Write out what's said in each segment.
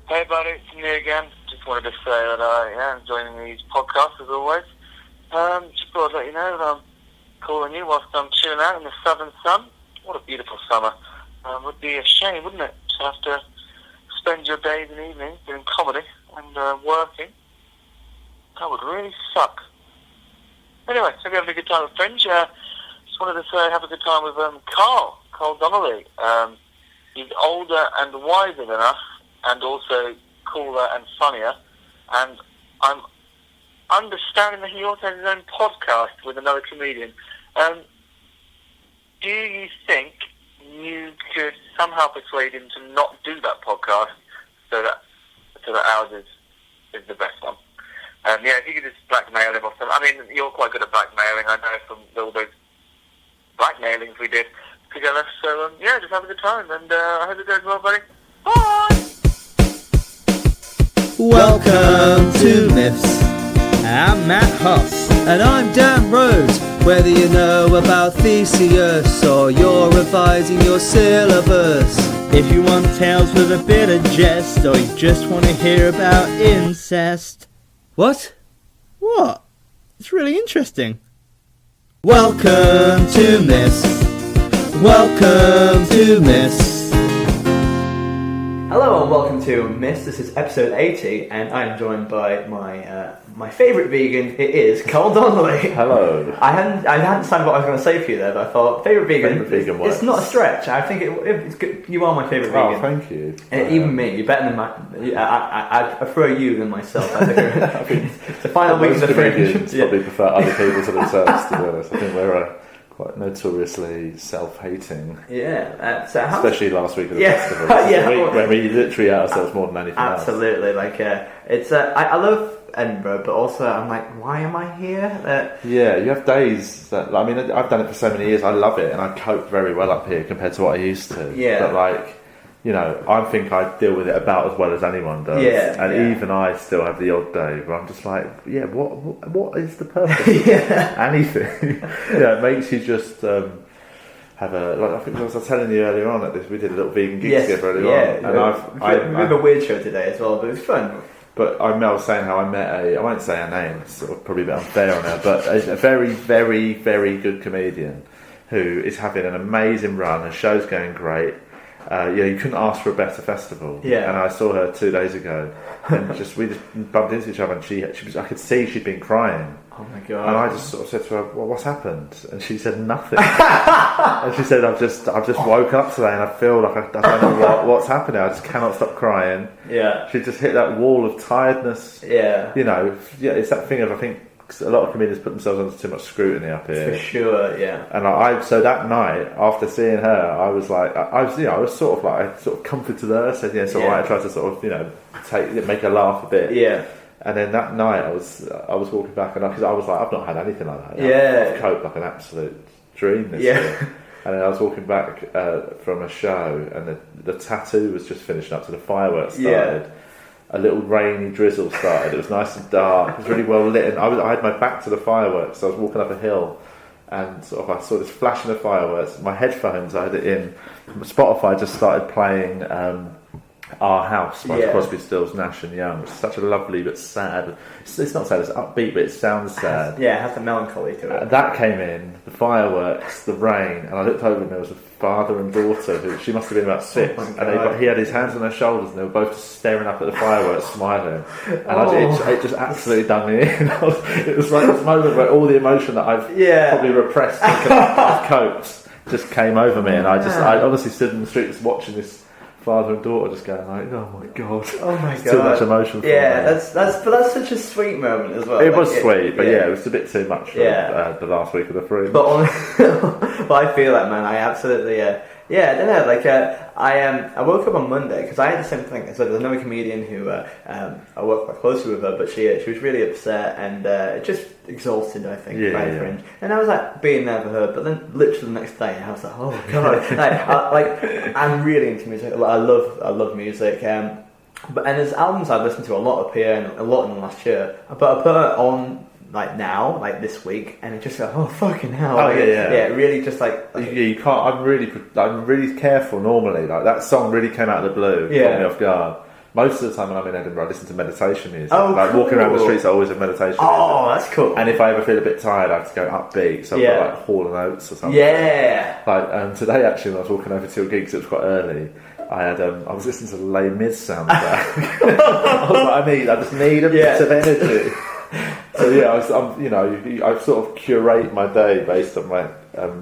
Hey buddy, it's me again. Just wanted to say that I am joining these podcasts as always. Just thought I'd let you know that I'm calling you whilst I'm chilling out in the southern sun. What a beautiful summer. Would be a shame, wouldn't it, to have to spend your days and evenings doing comedy and working. That would really suck. Anyway, hope you're having a good time with Fringe. Just wanted to say have a good time with Carl Donnelly. He's older and wiser than us, and also cooler and funnier. And I'm understanding that he also has his own podcast with another comedian. Do you think you could somehow persuade him to not do that podcast so that ours is the best one? If you could just blackmail him or something. I mean, you're quite good at blackmailing, I know, from all those blackmailings we did together. So, just have a good time, and I hope it goes well, buddy. Bye! Welcome to Miffs. I'm Matt Huss. And I'm Dan Rhodes. Whether you know about Theseus or you're revising your syllabus, If you want tales with a bit of jest, or you just want to hear about incest. What? What? It's really interesting. Welcome to Miffs. Welcome to Miffs. Hello and welcome to Miss. This is episode 80, and I'm joined by my favourite vegan. It is Carl Donnelly. Hello. I hadn't decided what I was going to say for you there, but I thought favourite vegan. Works. It's not a stretch. I think it's good. You are my favourite vegan. Oh, thank you. And even me, you're better than I prefer you than myself. I think the final week of the fringe. Probably prefer other people to themselves. To be honest, I think we're quite notoriously self-hating. Yeah, especially last week of the festival. When we literally hate ourselves more than anything else. Absolutely, I love Edinburgh, but also I'm like, why am I here? Yeah, you have days that, I mean, I've done it for so many years. I love it, and I cope very well up here compared to what I used to. Yeah, but I think I deal with it about as well as anyone does. Yeah, and even I still have the odd day where I'm just like, what is the purpose of anything? It makes you just have I think I was telling you earlier on at this, we did a little vegan gig together earlier on. And we have a weird show today as well, but it was fun. But I was saying how I met I won't say her name, it's sort of probably a bit unfair on her, but a very, very, very good comedian who is having an amazing run. Her show's going great. You couldn't ask for a better festival. Yeah. And I saw her 2 days ago, and we just bumped into each other, and I could see she'd been crying. Oh my god! And I just sort of said to her, "Well, what's happened?" And she said nothing. And she said, "I've just woken up today, and I feel like I don't know what's happening. I just cannot stop crying." Yeah. She just hit that wall of tiredness. Yeah. It's that thing of, I think, a lot of comedians put themselves under too much scrutiny up here. For sure, yeah. And so that night, after seeing her, I was like, I sort of comforted her, said, "It's all right." I tried to sort of, make her laugh a bit. Yeah. And then that night, I was walking back, and because I was like, I've not had anything like that. I've coped like an absolute dream this year. And then I was walking back from a show, and the tattoo was just finishing up, so the fireworks started. Yeah. A little rainy drizzle started. It was nice and dark. It was really well lit. And I had my back to the fireworks, so I was walking up a hill, and I saw this flashing of fireworks. My headphones, I had it in. Spotify just started playing Our House by Crosby, Stills, Nash and Young, which is such a lovely but sad. It's not sad. It's upbeat, but it sounds sad. It has the melancholy to it. That came in, the fireworks, the rain, and I looked over, and there was a father and daughter who, she must have been about 6, and he had his hands on her shoulders, and they were both just staring up at the fireworks, smiling. And it just absolutely done me in. It was like this moment where all the emotion that I've probably repressed and I've coped just came over me, and I honestly stood in the street just watching this father and daughter just going like, oh my god, too much emotion for me. That's such a sweet moment as well. It was sweet, but it was a bit too much for the last week of the fringe. But I feel that, man. I absolutely I don't know, I woke up on Monday because I had the same thing. So there's another comedian who I work quite closely with her, but she was really upset and just exhausted, I think, by the fringe. And I was like being there for her, but then literally the next day I was like, oh god, I'm really into music. I love music. And there's albums I've listened to a lot up here and a lot in the last year, but I put it on now, this week, and it just like, oh fucking hell! Really, just you can't. I'm really careful normally. Like that song really came out of the blue, caught me off guard. most of the time when I'm in Edinburgh, I listen to meditation music. Oh, like cool. walking around the streets, I always have meditation music. Oh, that's cool. And if I ever feel a bit tired, I have to go upbeat. So I've got like Hall and Oates or something. Yeah. Like today, actually, when I was walking over to your gigs, it was quite early. I was listening to the Les Mis soundtrack. I was like, I just need a bit of energy. So yeah, I sort of curate my day based on my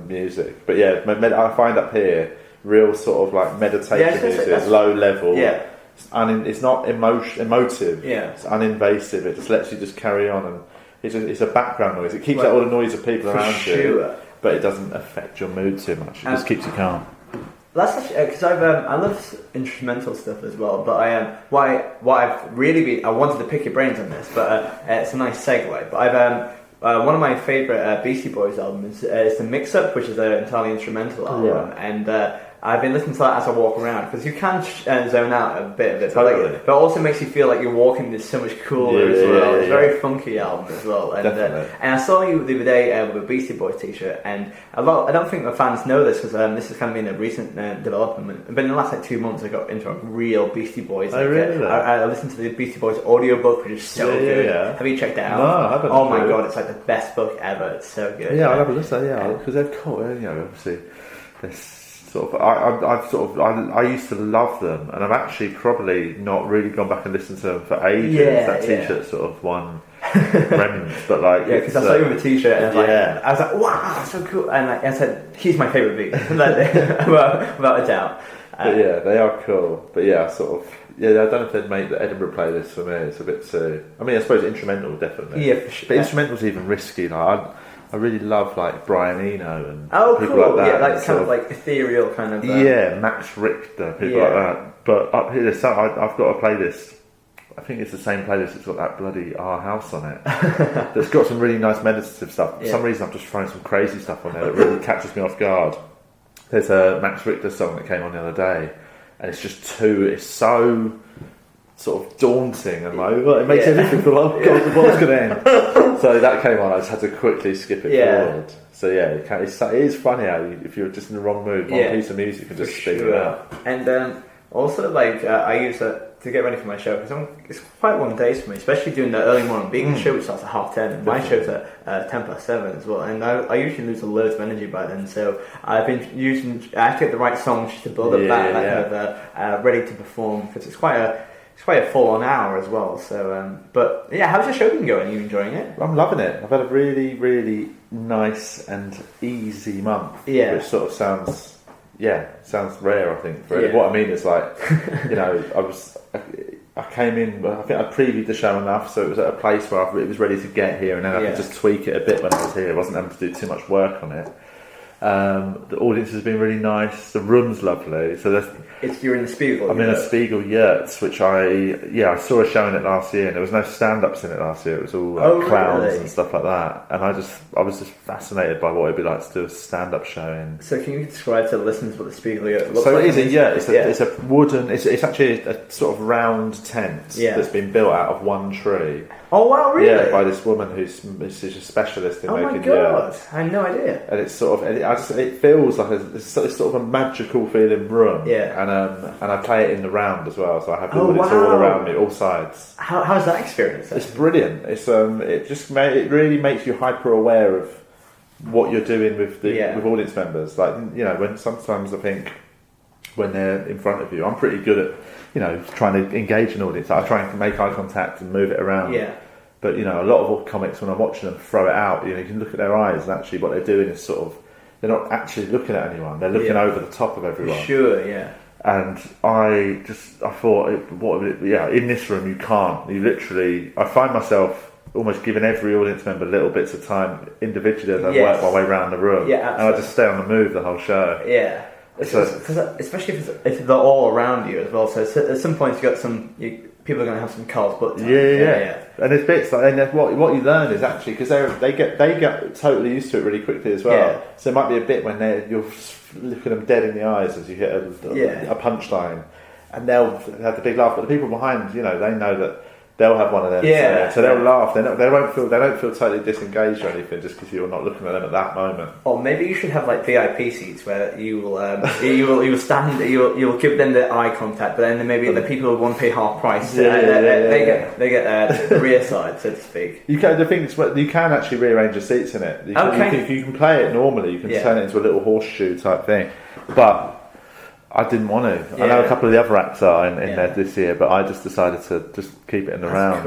music. But yeah, I find up here real sort of like meditation music, low level. Yeah. It's not emotive. Yeah. It's uninvasive. It just lets you just carry on, and it's a background noise. It keeps out all the noise of people around you, but it doesn't affect your mood too much. It just keeps you calm. That's actually because I love instrumental stuff as well. But what I've really been, I wanted to pick your brains on this, but it's a nice segue. But I've one of my favourite Beastie Boys albums is the Mix Up, which is an entirely instrumental album, and I've been listening to that as I walk around because you can zone out a bit of it, Totally. but it also makes you feel like you're walking this so much cooler as well. It's a very funky album as well. And I saw you the other day with a Beastie Boys t-shirt, and I don't think the fans know this because this has kind of been a recent development. But in the last 2 months, I got into a real Beastie Boys. I listened to the Beastie Boys audiobook, which is so good. Yeah. Have you checked it out? No, I haven't. Oh my god, it's like the best book ever. It's so good. Yeah, I'll have a listen. Yeah, because they've got, obviously this. I used to love them, and I've actually probably not really gone back and listened to them for ages. That t-shirt sort of one remnants, but like because I saw you with a t-shirt, and I was like, wow, that's so cool, and I said, he's my favourite beat, without a doubt. But yeah, they are cool. But yeah, I don't know if they'd make the Edinburgh playlist for me. It's a bit too. I mean, I suppose instrumental definitely. Yeah, for sure. But instrumental's even risky. Like I really love like Brian Eno and people cool. like that. Yeah, like kind of like ethereal kind of. Max Richter, people like that. But up here, I've got a playlist. I think it's the same playlist that's got that bloody Our House on it. That's got some really nice meditative stuff. For some reason, I'm just throwing some crazy stuff on there that really catches me off guard. There's a Max Richter song that came on the other day, and it's so sort of daunting and like it makes everything feel like, oh god, the world's going to end. So that came on, I just had to quickly skip it forward. So yeah, it is funny how if you're just in the wrong mood, one piece of music can just speed it out. And also, like I use it to get ready for my show because it's quite long days for me, especially doing the early morning. Being the show starts at 10:30, and my show's at 7:10 as well. And I usually lose loads of energy by then, so I've been I have to get the right songs to build up that ready to perform because it's quite a full-on hour as well. So, but yeah, how's your show been going? Are you enjoying it? I'm loving it. I've had a really, really nice and easy month. Yeah, which sort of sounds rare. I think for what I mean is like, I came in. I think I previewed the show enough, so it was at a place where it was ready to get here, and then I could just tweak it a bit when I was here. I wasn't having to do too much work on it. The audience has been really nice. The room's lovely. So you're in the Spiegel. I'm in a Spiegel Yurts, which I saw a show in it last year, and there was no stand-ups in it last year. It was all clowns and stuff like that. And I was just fascinated by what it'd be like to do a stand-up show in. So can you describe to the listeners what the Spiegel Yurt looks like? So it is it's a wooden. It's actually a sort of round tent that's been built out of one tree. Oh wow, really? Yeah, by this woman who's a specialist in making yurts. I had no idea. And it's sort of, it feels like it's sort of a magical feeling room. Yeah. And I play it in the round as well, so I have the audience all around me, all sides. How's that experience? It's brilliant. It's it really makes you hyper aware of what you're doing with with audience members. Like when sometimes I think when they're in front of you, I'm pretty good at trying to engage an audience. I try and make eye contact and move it around. Yeah. But a lot of comics, when I'm watching them throw it out, you can look at their eyes, and actually what they're doing is sort of, they're not actually looking at anyone. They're looking over the top of everyone. Sure, yeah. And I thought, in this room you can't. I find myself almost giving every audience member little bits of time individually as I work my way around the room. Yeah, absolutely. And I just stay on the move the whole show. Yeah. Especially if they're all around you as well. So at some point you got people are going to have some Carl's butt time. Yeah. And there's bits like, and what you learn is actually, because they get totally used to it really quickly as well. Yeah. So it might be a bit when you're looking them dead in the eyes as you hit a punchline, and they'll have the big laugh. But the people behind, they know that they'll have one of them. Yeah. So they'll laugh. They don't feel totally disengaged or anything just because you're not looking at them at that moment. Or maybe you should have like VIP seats where you will give them the eye contact, but then maybe the people who want to pay half price, they get the rear side, so to speak. You can. The thing is, you can actually rearrange your seats in it. You can play it normally. You can turn it into a little horseshoe type thing, but I didn't want to. I know a couple of the other acts are in there this year, but I just decided to just keep it in the round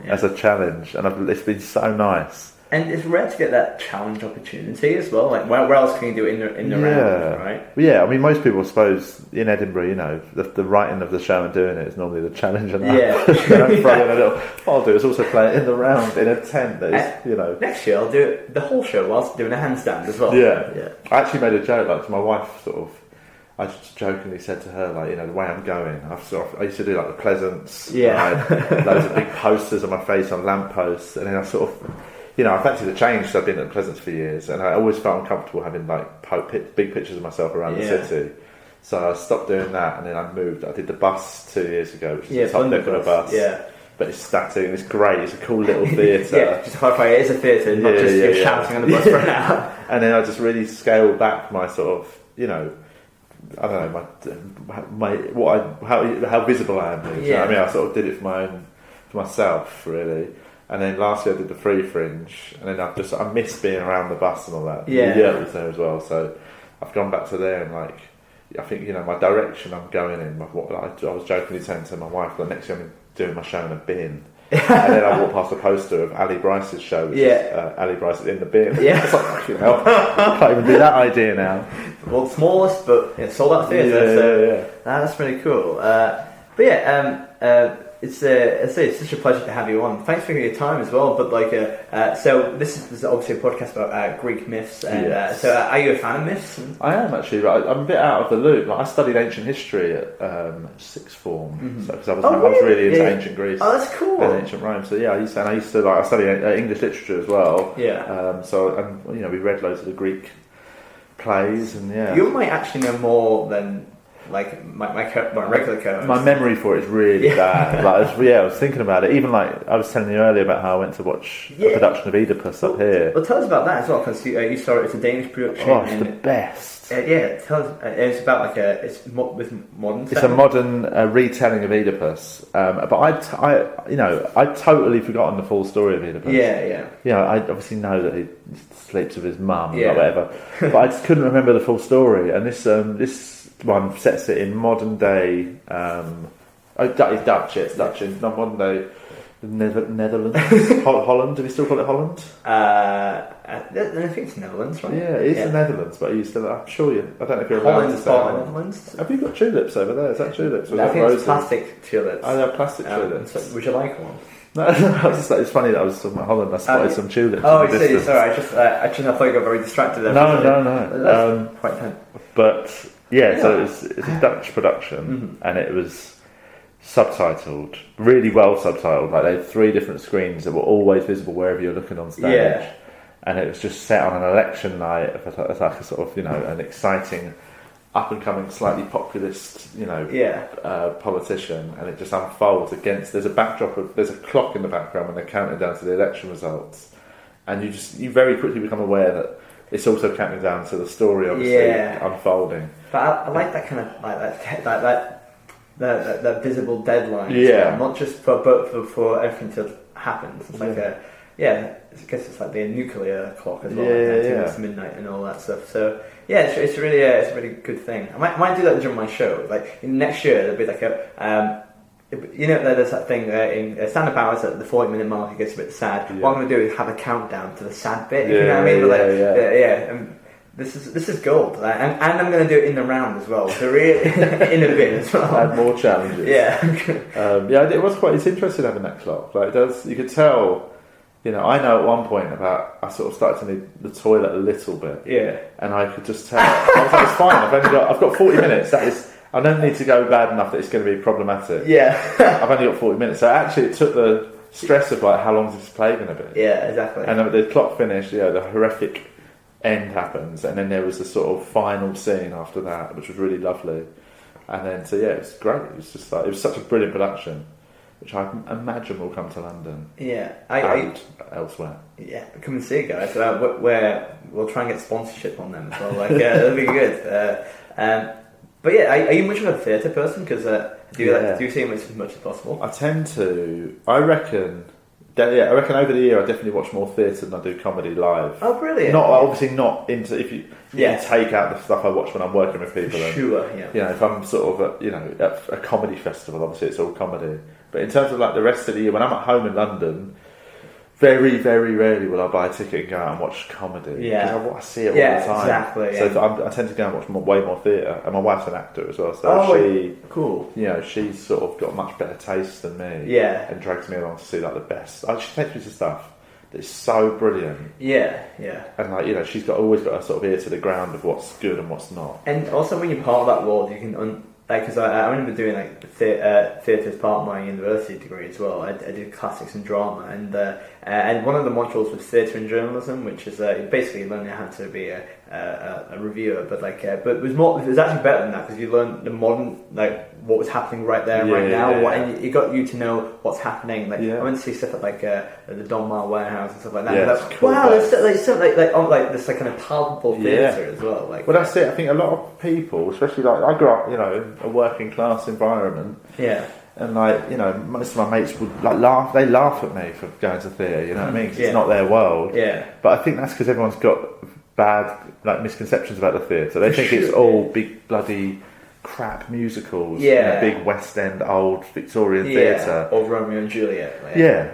as a challenge, and it's been so nice. And it's rare to get that challenge opportunity as well. Like, where else can you do it in the round, right? Yeah, I mean, most people, I suppose, in Edinburgh, the writing of the show and doing it is normally the challenge. And they don't throw in a little. What I'll do is also play it in the round in a tent. That is, Next year, I'll do the whole show whilst doing a handstand as well. Yeah. I actually made a joke, like, to my wife, sort of. I just jokingly said to her, like, the way I'm going, I used to do like the Pleasance. I had loads of big posters on my face on lampposts, and then I sort of, I fancied the change. So I've been at the Pleasance for years, and I always felt uncomfortable having like big pictures of myself around the city. So I stopped doing that, and then I moved. I did the bus 2 years ago, which is a top look of a bus. Yeah. But it's static and it's great. It's a cool little theatre. Just clarify, it is a theatre, not just you're shouting on the bus for an hour. And then I just really scaled back my sort of, I don't know how visible I am. You know what I mean, I sort of did it for myself really. And then last year I did the free fringe, and then I miss being around the bus and all that. Yeah, the was there as well. So I've gone back to there, and like I think my direction I'm going in. I was jokingly saying to my wife, the next year I'm doing my show in a bin. And then I walked past a poster of Ali Bryce's show, which is Ali Bryce in the bin. Yeah. It's like, fucking hell, I can't even do that idea now. Well, smallest, but sold out theatre. That's really cool. It's such a pleasure to have you on. Thanks for your time as well. But so this is obviously a podcast about Greek myths. And so, are you a fan of myths? I am actually. But I'm a bit out of the loop. Like, I studied ancient history at sixth form, because I was really into ancient Greece. Oh, that's cool. And ancient Rome. So I used to I studied English literature as well. We read loads of the Greek plays, and you might actually know more than. Like my regular co-host. My memory for it is really bad. I was thinking about it. Even like I was telling you earlier about how I went to watch a production of Oedipus up here. Well, tell us about that as well, because you saw it. It's a Danish production. Oh, it's the best. Tell us. It's about with modern. It's a modern retelling of Oedipus. But I'd totally forgotten the full story of Oedipus. I obviously know that he sleeps with his mum or whatever, but I just couldn't remember the full story. And this one sets it in modern day. It's Dutch. It's Dutch in modern day Netherlands. Holland. Do we still call it Holland? I think it's Netherlands, right? Yeah, it's the Netherlands, but I'm sure you. I don't know if you're allowed to say Netherlands. Have you got tulips over there? Is that tulips? I think it's plastic tulips. I know plastic tulips. So would you like one? No, it's funny that I was talking about Holland. I spotted some tulips. Oh, I see. Sorry, I thought you got very distracted there. No. Quite tense. But so it's a Dutch production, and it was subtitled, really well subtitled. Like, they had 3 different screens that were always visible wherever you're looking on stage, and it was just set on an election night as like a sort of an exciting, up and coming, slightly populist politician, and it just unfolds against. There's a clock in the background when they're counting down to the election results, and you very quickly become aware that it's also counting down to the story, obviously, unfolding. But I like that kind of that visible deadline. Not just for everything to happen. It's like I guess it's like the nuclear clock as well. It's midnight and all that stuff. So it's really a really good thing. I might do that during my show. Like next year, there'll be like there's that thing in stand-up hours at the 40-minute mark. It gets a bit sad. What I'm going to do is have a countdown to the sad bit. You know what I mean? This is gold, and I'm going to do it in the round as well. So in a bit as well. Add more challenges. It was quite. It's interesting having that clock. Like, you could tell. I know at one point I sort of started to need the toilet a little bit. Yeah. And I could just tell. I was like, it's fine. I've got 40 minutes. I don't need to go bad enough that it's going to be problematic. Yeah. I've only got 40 minutes. So actually, it took the stress of like, how long is this play going to be? Yeah, exactly. And the clock finished. The horrific end happens, and then there was the sort of final scene after that, which was really lovely. And then it was great. It was just like, it was such a brilliant production. which I imagine will come to London. Yeah, and elsewhere. Yeah, come and see it, guys. Where we'll try and get sponsorship on them. So that'll be good. But yeah, are you much of a theatre person? Because do you see them as much as possible? I tend to. I reckon over the year I definitely watch more theatre than I do comedy live. Oh, brilliant! Obviously not into if you take out the stuff I watch when I'm working with people. Sure, yeah. If I'm sort of at a comedy festival, obviously it's all comedy. But in terms of like the rest of the year, when I'm at home in London, very, very rarely will I buy a ticket and go out and watch comedy. Yeah, because I see it all the time. Exactly. So I tend to go and watch way more theatre, and my wife's an actor as well. So cool. She's sort of got much better taste than me. Yeah, and drags me along to see like the best. She takes me to stuff that's so brilliant. Yeah. And she's always got a sort of ear to the ground of what's good and what's not. And also when you're part of that world, you can because I remember doing theatre as part of my university degree as well. I did classics and drama, and one of the modules was theatre and journalism, which is basically learning how to be a reviewer. But it was actually better than that because you learned the modern what was happening right there, right now, and it got you to know what's happening. I went to see stuff at the Donnelly warehouse and stuff like that. Yeah, cool. Wow, there's this kind of palpable theatre as well. Well, that's it. I think a lot of people, especially I grew up, in a working class environment. Yeah. And most of my mates would laugh. They laugh at me for going to theatre. You know what I mean? 'Cause it's not their world. Yeah. But I think that's because everyone's got bad misconceptions about the theatre. They think it's all big bloody crap musicals. Big West End old Victorian theatre. Or Romeo and Juliet.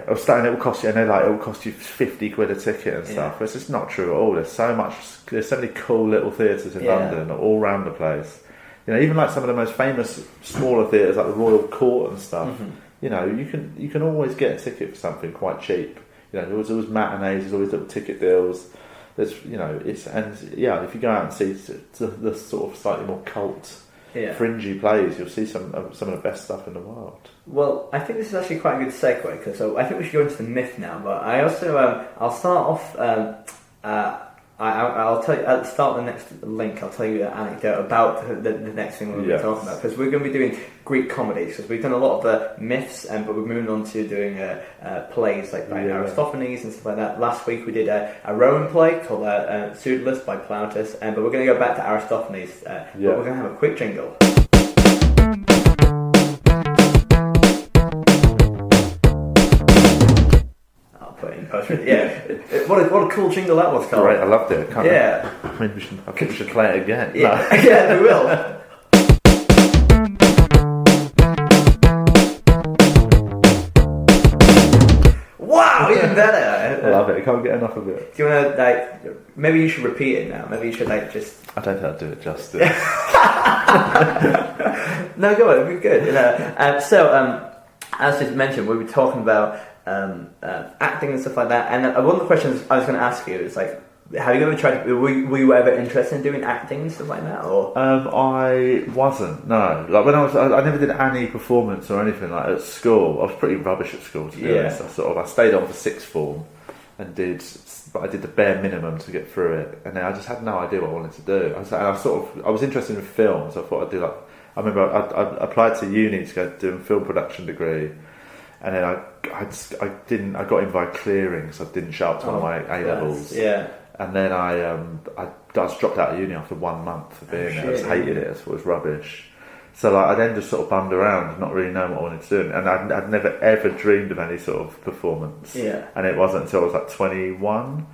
Or starting it will cost you, and they're like it will cost you £50 a ticket and stuff. But it's just not true at all. There's so many cool little theatres in London all around the place. Even like some of the most famous smaller theatres like the Royal Court and stuff. Mm-hmm. You can always get a ticket for something quite cheap. There's always matinees, there's always little ticket deals. There's if you go out and see the sort of slightly more cult, fringy plays, you'll see some of the best stuff in the world. Well, I think this is actually quite a good segue because I think we should go into the myth now. But I also I'll start off. I'll tell you at the start of the next link. I'll tell you an anecdote about the next thing we're going to be talking about because we're going to be doing Greek comedies because we've done a lot of the myths, but we're moving on to doing plays like by Aristophanes and stuff like that. Last week we did a Roman play called Pseudolus by Plautus, but we're going to go back to Aristophanes. But we're going to have a quick jingle. What a cool jingle that was, Carl. Right, I loved it. I think we should play it again. Yeah, we will. Wow, even better. I love it. I can't get enough of it. Do you want to maybe you should repeat it now. Maybe you should just. I don't think I'll do it justice. No, go on. It'd be good. As just mentioned, we were talking about acting and stuff like that, and one of the questions I was going to ask you is have you ever tried? Were you ever interested in doing acting and stuff like that? Or I wasn't. No, when I never did any performance or anything at school. I was pretty rubbish at school, to be honest. I stayed on for sixth form and but I did the bare minimum to get through it, and then I just had no idea what I wanted to do. I was interested in film, so I thought I'd do I remember I applied to uni to go do a film production degree. And then I got in by clearing, so I didn't show up to one of my A-levels. Yeah. And then I just dropped out of uni after 1 month of being there. I just hated it. I thought it was rubbish. So I then just sort of bummed around, not really knowing what I wanted to do. And I'd never ever dreamed of any sort of performance. Yeah. And it wasn't until I was 21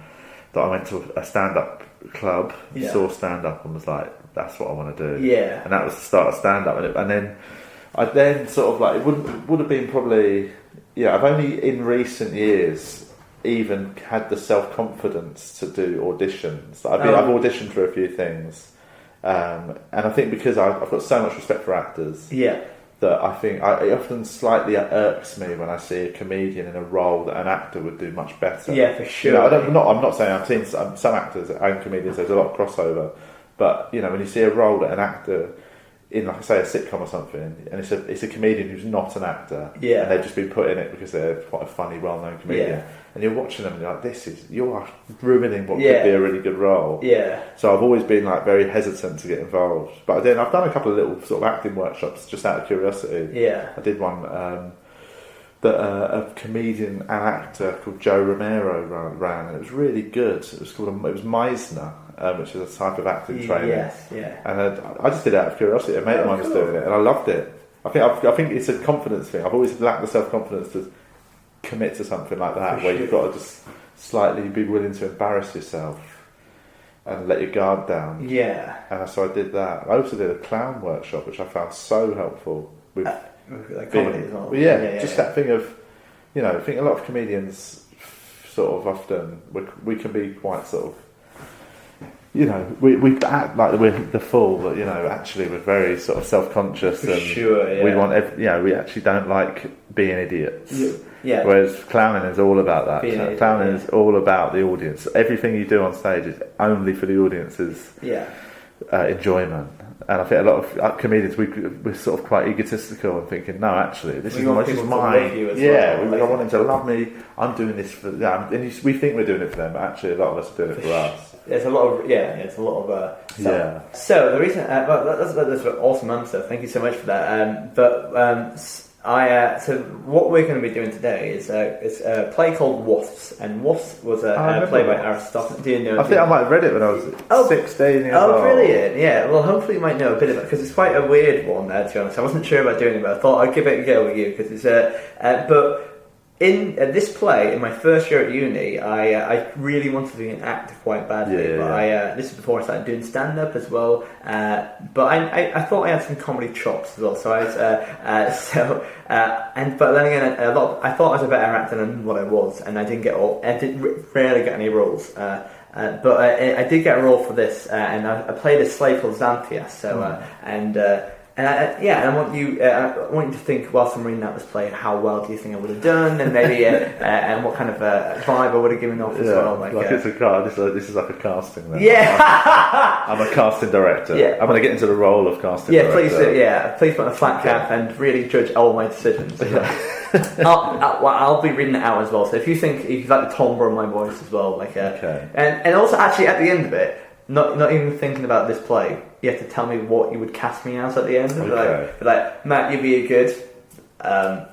that I went to a stand-up club, saw stand-up and was like, that's what I want to do. Yeah. And that was the start of stand-up. And then I then sort of it would have been probably I've only in recent years even had the self-confidence to do auditions. I've auditioned for a few things, and I think because I've got so much respect for actors, that I think it often slightly irks me when I see a comedian in a role that an actor would do much better. Yeah, for sure. I'm not saying I've seen some actors and comedians. There's a lot of crossover, but when you see a role that an actor in, say, a sitcom or something, and it's a comedian who's not an actor, and they've just been put in it because they're quite a funny, well-known comedian, and you're watching them and you're like, you are ruining what could be a really good role. Yeah. So I've always been very hesitant to get involved, but I've done a couple of little sort of acting workshops just out of curiosity. Yeah. I did one that a comedian and actor called Joe Romero ran, and it was really good. It was Meisner, which is a type of acting training. Yes, yeah. And I just did it out of curiosity. A mate of mine was doing it, and I loved it. I think it's a confidence thing. I've always lacked the self-confidence to commit to something like that, where you've got to just slightly be willing to embarrass yourself and let your guard down. Yeah. And so I did that. I also did a clown workshop, which I found so helpful with like comedy as well. That thing of, I think a lot of comedians sort of often we can be quite sort of, we act like we're the fool, but actually we're very sort of self-conscious and we want we actually don't like being idiots. Yeah. Whereas clowning is all about that. Clowning is all about the audience. Everything you do on stage is only for the audience's enjoyment. And I think a lot of comedians, we're sort of quite egotistical and thinking, no, actually, this is mine. I want them to love me. I'm doing this for them. And we think we're doing it for them, but actually a lot of us are doing it for us. There's a lot of So the reason that's an awesome answer. Thank you so much for that. So what we're going to be doing today is a play called Wasps, and Wasps was a play by Aristophanes. Do you know? I think I might have read it when I was 16 years old. Oh, brilliant! Yeah. Well, hopefully you might know a bit about it, because it's quite a weird one. To be honest, I wasn't sure about doing it, but I thought I'd give it a go with you because it's but. In this play, in my first year at uni, I really wanted to be an actor quite badly. This is before I started doing stand-up as well. But I thought I had some comedy chops as well. So but then again, I thought I was a better actor than what I was, and I didn't rarely get any roles. But I did get a role for this, and I played a slave called Xanthias. And I want you to think, whilst I'm reading out this play, how well do you think I would have done, and maybe and what kind of vibe I would have given off as well. This is like a casting. Then. Yeah, I'm a casting director. Yeah, I'm going to get into the role of casting. director. Please put on a flat cap and really judge all my decisions. I'll be reading it out as well. So if you like the timbre of my voice as well, and also actually at the end of it. Not even thinking about this play, you have to tell me what you would cast me as at the end. Okay. Like Matt, you'd be a good an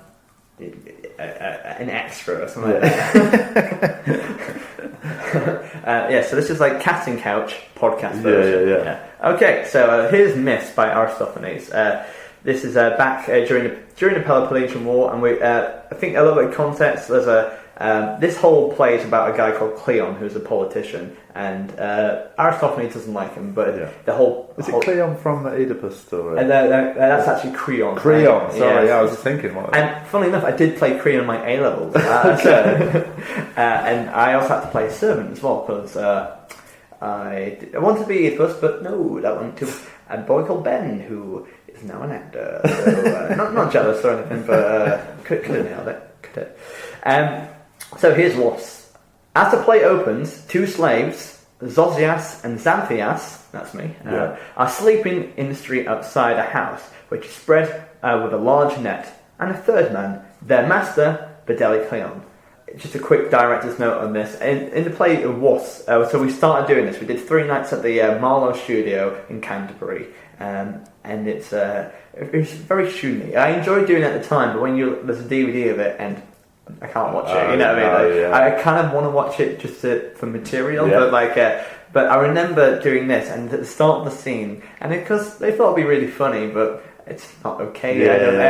extra or something like that. So this is like Casting Couch podcast version. Yeah. Okay, so here's Myths by Aristophanes. This is back during the Peloponnesian War, and I think a little bit of context. There's this whole play is about a guy called Cleon, who's a politician, and Aristophanes doesn't like him, but the whole... Is it Cleon from the Oedipus story? And that's actually Creon. Creon, sorry, I was just thinking... And funnily enough, I did play Creon in my A-levels. And I also had to play a servant as well, because I wanted to be Oedipus, but no, that went to a boy called Ben, who is now an actor. So, not jealous or anything, but could have nailed it. So here's Wasps. As the play opens, two slaves, Zosias and Xanthias, that's me, are sleeping in the street outside a house, which is spread with a large net, and a third man, their master, Bedeli Cleon. Just a quick director's note on this. In the play of Wasps, so we started doing this. We did 3 nights at the Marlowe studio in Canterbury, and it's very shooty. I enjoyed doing it at the time, but when there's a DVD of it, and I can't watch it, you know what I mean? I kind of want to watch it just for material, but I remember doing this, and at the start of the scene, and because they thought it'd be really funny, but it's not okay.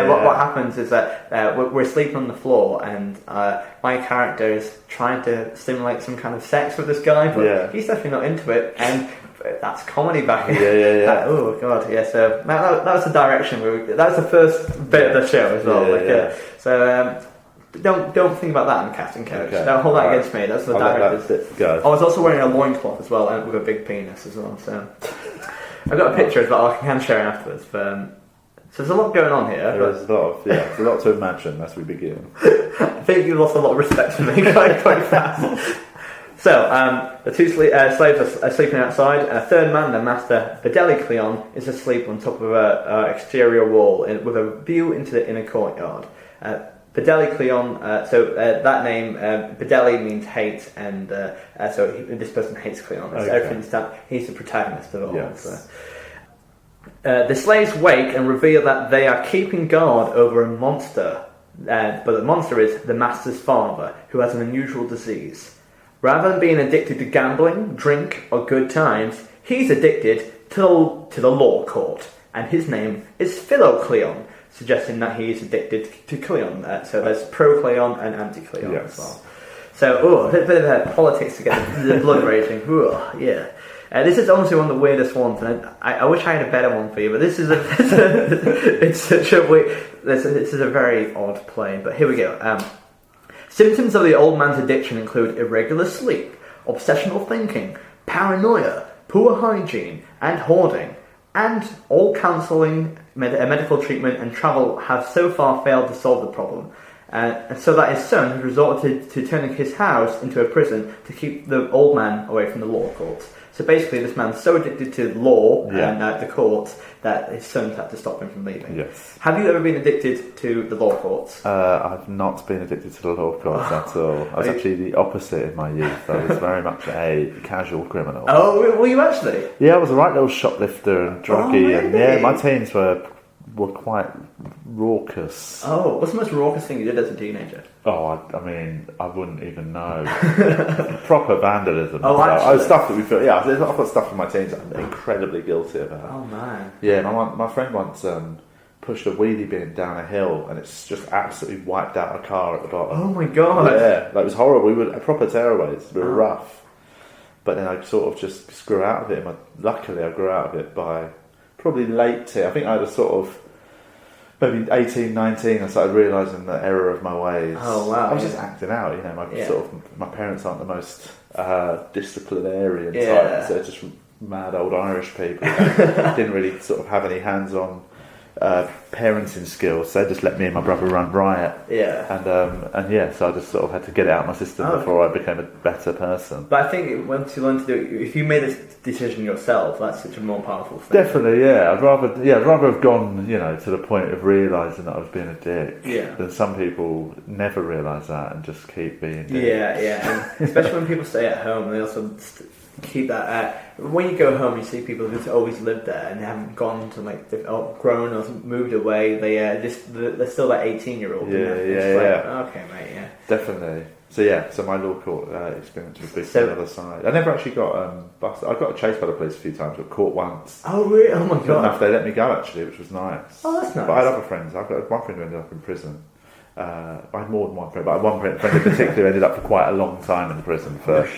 What happens is that we're sleeping on the floor, and my character is trying to stimulate some kind of sex with this guy, but he's definitely not into it, and that's comedy back in. Oh god, so that was the direction. That was the first bit of the show as well. So don't think about that in the casting couch. Okay. Don't hold that against me. That's the director's. I was also wearing a loincloth as well, and with a big penis as well. So I've got a picture as well. I can share it afterwards. So there's a lot going on here. There's a lot to imagine as we begin. I think you lost a lot of respect for me quite fast. So, the two slaves are sleeping outside, and a third man, their master, Bedeli Cleon, is asleep on top of an exterior wall with a view into the inner courtyard. Bedeli Cleon, that name, Bedeli means hate, and this person hates Cleon. He's the protagonist of it all. Yes. So. The slaves wake and reveal that they are keeping guard over a monster But the monster is the master's father, who has an unusual disease. Rather than being addicted to gambling, drink, or good times, he's addicted to the law court, and his name is Philocleon, suggesting that he is addicted to Cleon. So there's pro-Cleon and anti-Cleon as well. So, a bit of politics to get the blood raging. Yeah. This is honestly one of the weirdest ones, and I wish I had a better one for you, but this is it's such a weird. This is a very odd play, but here we go. Symptoms of the old man's addiction include irregular sleep, obsessional thinking, paranoia, poor hygiene, and hoarding. And all counselling, medical treatment, and travel have so far failed to solve the problem. And so that his son has resorted to turning his house into a prison to keep the old man away from the law courts. So basically, this man's so addicted to law and the courts that his sons had to stop him from leaving. Yes. Have you ever been addicted to the law courts? I've not been addicted to the law courts at all. I was actually the opposite in my youth. I was very much a casual criminal. Oh, were you actually? Yeah, I was a right little shoplifter and druggie, and my teens were quite raucous. Oh, what's the most raucous thing you did as a teenager? Oh, I mean, I wouldn't even know. Proper vandalism. Oh, actually? Stuff that we feel. Yeah, I've got stuff in my teens I'm incredibly guilty about. Oh man. Yeah, my friend once pushed a wheelie bin down a hill, and it's just absolutely wiped out a car at the bottom. Oh my god. Yeah, it was horrible. We were proper tearaways. We were rough, but then I sort of just grew out of it. Luckily, I grew out of it by probably late teen. I think I had a sort of maybe 18, 19, I started realising the error of my ways. Oh wow! I was just acting out, my parents aren't the most disciplinarian types. They're just mad old Irish people. Didn't really sort of have any hands-on parenting skills. So they just let me and my brother run riot. So I just sort of had to get it out of my system before I became a better person. But I think once you learn to do it, if you made this decision yourself, that's such a more powerful thing. Definitely, yeah. I'd rather have gone, to the point of realising that I was being a dick. Yeah. Than some people never realise that and just keep being dicks. Yeah. And especially when people stay at home, they also keep that. When you go home, you see people who've always lived there and they haven't gone to they've grown or moved away. They're still that 18-year-old. Okay, mate. Yeah. Definitely. So my law court experience was big on the other side. I never actually got busted. I got chased by the police a few times. Got caught once. Oh really? Oh my god! Enough they let me go actually, which was nice. Oh, that's nice. But I had other friends. I've got one friend who ended up in prison. I had more than one friend, but one friend in particular ended up for quite a long time in prison for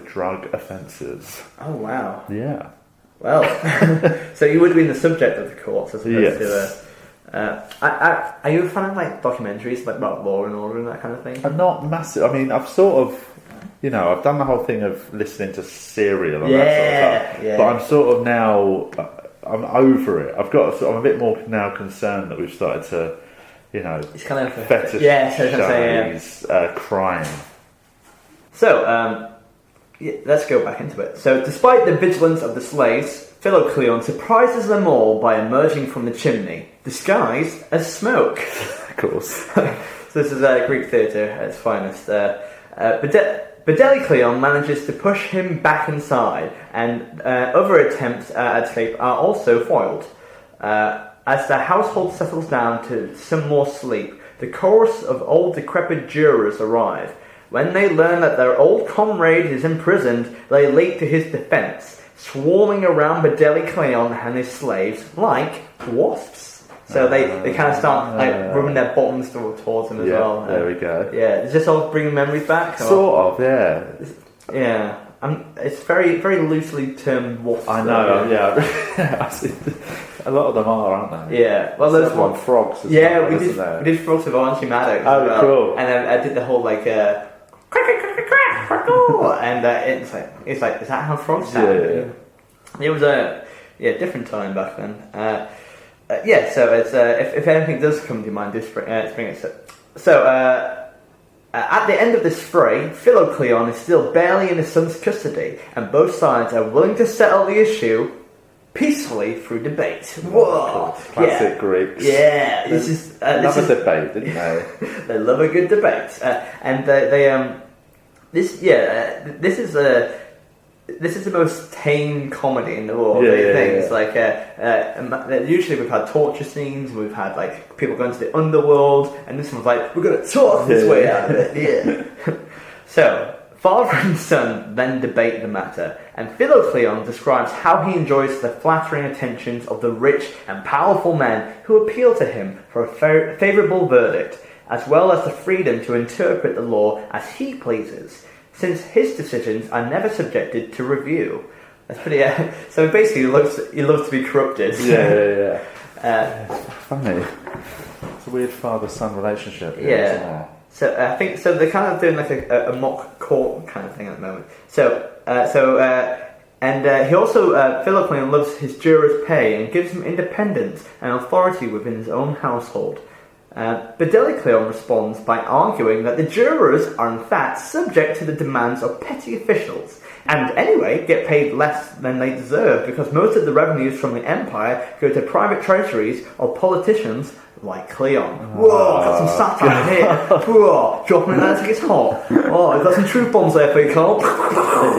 drug offences. Oh wow! Yeah. Well, so you would have been the subject of the courts as opposed to. Are you a fan of documentaries about Law and Order and that kind of thing? I'm not massive. I mean, I've sort of, I've done the whole thing of listening to Serial and that sort of stuff. Yeah. But I'm sort of now, I'm over it. I'm a bit more now concerned that we've started to. It's kind of fetishize crime. So, let's go back into it. So, despite the vigilance of the slaves, Philocleon surprises them all by emerging from the chimney, disguised as smoke. Of course. So this is Greek theatre at its finest. Donnelly manages to push him back inside, and other attempts at escape are also foiled. As the household settles down to some more sleep, the chorus of old decrepit jurors arrive. When they learn that their old comrade is imprisoned, they leap to his defence, swarming around Donnelly and his slaves like wasps. So they kind of start rubbing their bottoms towards him as well. There we go. Yeah, does this all bring memories back? Sort of, yeah. Yeah. It's very, very loosely termed wasps. I know, yeah. A lot of them are, aren't they? Yeah. Well, there's one frogs. We did frogs with Archie Maddox. Oh, well. cool. And then I did the whole and it's like, is that how frogs sound? Yeah. It was a different time back then. So it's if anything does come to mind, just bring it. So at the end of this fray, Philocleon is still barely in his son's custody, and both sides are willing to settle the issue peacefully through debate. Whoa! Classic Greeks. Yeah, this is love a debate, didn't they? They love a good debate, and this is this is the most tame comedy in the world. It's like usually we've had torture scenes, we've had like people going to the underworld, and this one's like, we're going to talk this way out of it. So father and son then debate the matter, and Philocleon describes how he enjoys the flattering attentions of the rich and powerful men who appeal to him for a favourable verdict, as well as the freedom to interpret the law as he pleases, since his decisions are never subjected to review. That's pretty. So basically, he loves to be corrupted. Funny. It's a weird father-son relationship. So I think so. They're kind of doing like a mock court kind of thing at the moment. He also Philocleon loves his jurors' pay and gives them independence and authority within his own household. Donnelly responds by arguing that the jurors are in fact subject to the demands of petty officials, and anyway get paid less than they deserve because most of the revenues from the empire go to private treasuries of politicians like Cleon. Whoa, got some satire here. Whoa, dropping it there like it's hot. Oh, I've got some truth bombs there for you, Carl.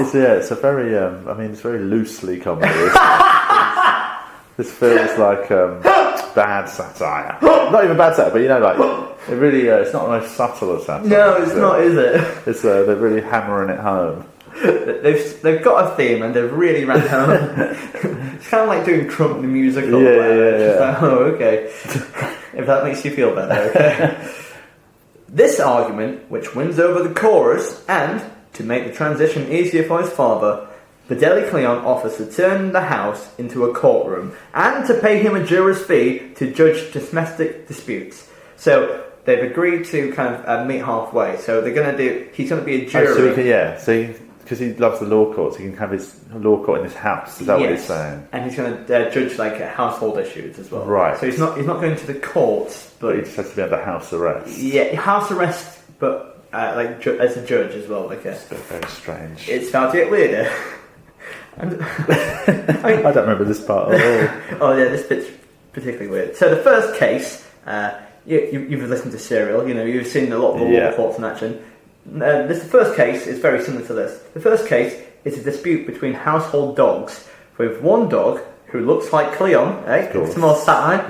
It's a very, it's very loosely comedy. This feels like bad satire. Not even bad satire, but it really, it's not the most subtle of satire. No, it's not, is it? It's they're really hammering it home. They've got a theme and they've really ran home. It's kind of like doing Trump the musical. Yeah. Okay. If that makes you feel better, okay. This argument, which wins over the chorus, and to make the transition easier for his father, Donnelly offers to turn the house into a courtroom and to pay him a juror's fee to judge domestic disputes. So they've agreed to kind of meet halfway. So they're going to do. He's going to be a juror. Because he loves the law courts, he can have his law court in his house. Is that what he's saying? And he's going to judge like household issues as well. Right. So he's not going to the courts, but he just has to be under house arrest. Yeah, house arrest, but as a judge as well. It's very strange. It's starting to get weirder. I don't remember this part at all. This bit's particularly weird. So the first case, you've listened to Serial, you've seen a lot of the law courts in action. The first case is very similar to this. The first case is a dispute between household dogs, with one dog who looks like Cleon, it's more satire,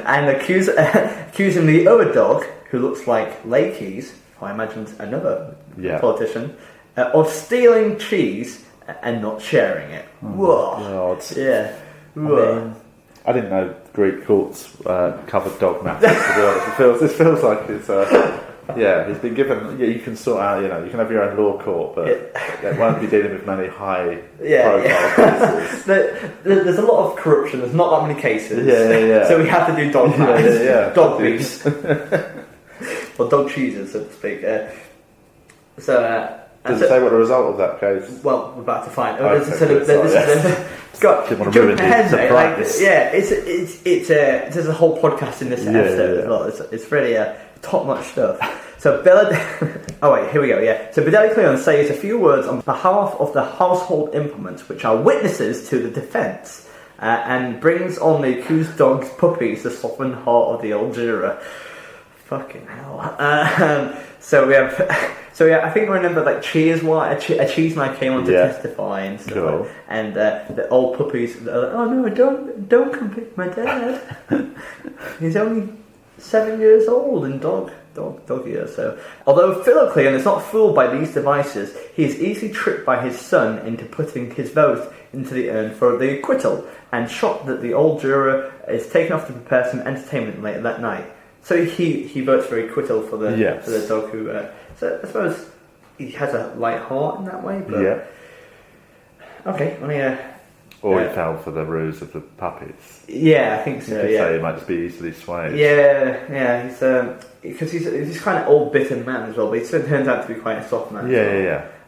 and accusing the other dog, who looks like Lakey's, who I imagine another politician, of stealing cheese and not sharing it. Whoa. God. Yeah. I didn't know Greek courts covered dog matters, to be honest. This feels like it's... he's been given... you can sort out, you can have your own law court, but it won't be dealing with many high-profile cases. There's a lot of corruption. There's not that many cases. So we have to do dog matters. Dog beefs. Or dog cheeses, so to speak. Does it say what the result of that case? Well, we're about to find. It's there's a whole podcast in this episode as well. It's really top-notch stuff. So here we go. So Donnelly says a few words on behalf of the household implements, which are witnesses to the defence, and brings on the accused dog's puppies to soften the heart of the old juror. Fucking hell. I think I remember a cheese man came on to testify and stuff. Cool. And the old puppies are like, oh no, don't compete with my dad. He's only 7 years old in dog years. So although Philocleon is not fooled by these devices, he is easily tricked by his son into putting his vote into the urn for the acquittal, and shocked that the old juror is taken off to prepare some entertainment later that night. So he votes for acquittal for the dog who. So I suppose he has a light heart in that way. But okay, or he fell for the ruse of the puppies. Yeah, I think so. You could say he might just be easily swayed. Yeah. He's because he's kind of old, bitter man as well, but he turns out to be quite a soft man.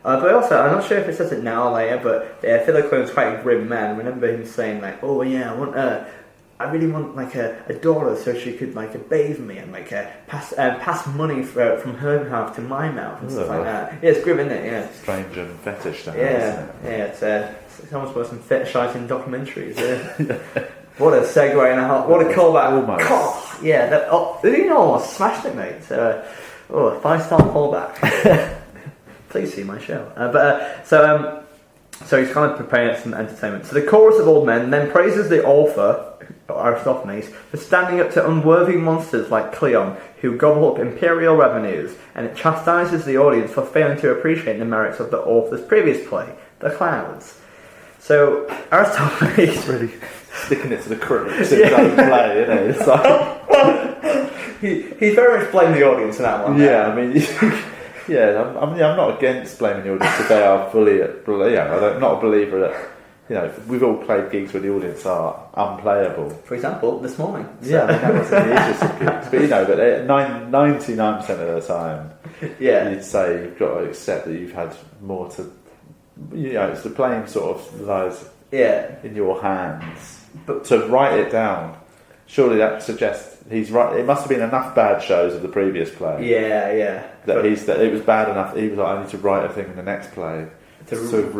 But also, I'm not sure if it says it now or later, but Philocleon's quite a grim man. I remember him saying I really want a daughter so she could bathe me and pass money from her mouth to my mouth and stuff like that. Yeah, it's grim, isn't it? Yeah. Strange and fetish stuff. It's almost worse than fetishizing documentaries. What a segue and a half! What a callback! Almost. You almost smashed it, mate. So, 5-star callback. Please see my show. So he's kind of preparing some entertainment. So the chorus of old men then praises the author, Aristophanes, for standing up to unworthy monsters like Cleon, who gobble up imperial revenues, and it chastises the audience for failing to appreciate the merits of the author's previous play, The Clouds. So Aristophanes really sticking it to the critics in his own play, isn't it? It's like he's very much blaming the audience in that one. Yeah, I mean, yeah, I'm not against blaming the audience if they are fully. I'm not a believer that we've all played gigs where the audience are unplayable. For example, this morning. So. Yeah, I mean, that wasn't the issue of gigs, but but 99% of the time, you'd say you've got to accept that you've had more to. It's the playing sort of lies in your hands. But to write it down, surely that suggests he's right. It must have been enough bad shows of the previous play. That it was bad enough. He was like, I need to write a thing in the next play to sort of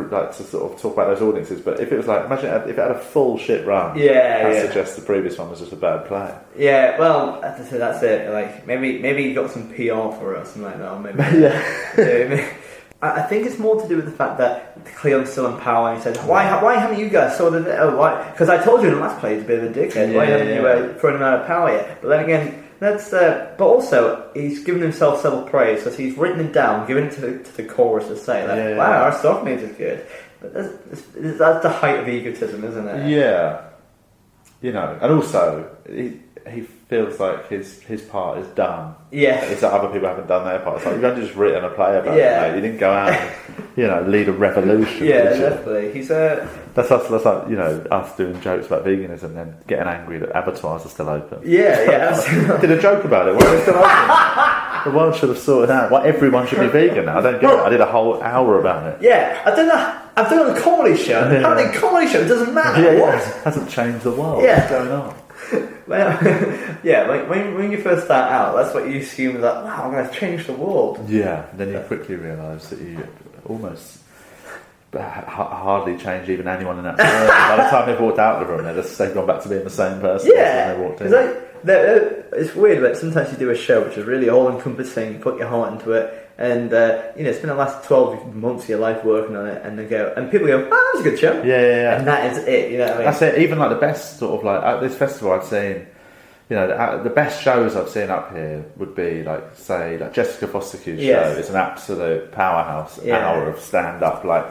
talk about those audiences. But if it was like, imagine if it had a full shit run. That suggests the previous one was just a bad play. Yeah, well, that's it. Like maybe you got some PR for us, something like that. Or maybe I think it's more to do with the fact that Cleon's still in power, and he said, "Why haven't you guys sorted it out? Why? Because I told you in the last play he's a bit of a dickhead. Why haven't you thrown him out of power yet?" But then again, that's. But also, he's given himself self praise because he's written it down, given it to the chorus to say, like, "Wow, Aristophanes is good." But that's the height of egotism, isn't it? Yeah, and also he feels like his part is done. Yeah. It's that other people haven't done their part. It's like, you've only just written a play about it, mate. You didn't go out and, lead a revolution. Yeah, definitely. He's That's like, us doing jokes about veganism and then getting angry that abattoirs are still open. Yeah, absolutely. Did a joke about it. Why are they still open? The world should have sorted out why everyone should be vegan now. I don't get it. I did a whole hour about it. Yeah, I've done a comedy show. Apparently a comedy show doesn't matter. Yeah. It hasn't changed the world. Yeah. What's going on? Well, when you first start out, that's what you assume is like, wow, I'm going to change the world. Yeah, then you quickly realise that you almost hardly change even anyone in that room. By the time they've walked out of the room, they've gone back to being the same person as when they walked in. It's weird, but sometimes you do a show which is really all-encompassing, you put your heart into it, and it's been the last 12 months of your life working on it, and people go, oh, that was a good show. Yeah. And that is it, you know what I mean? That's it. Even like the best sort of like at this festival I've seen, the best shows I've seen up here would be like Jessica Foster's show. It's an absolute powerhouse hour of stand up. Like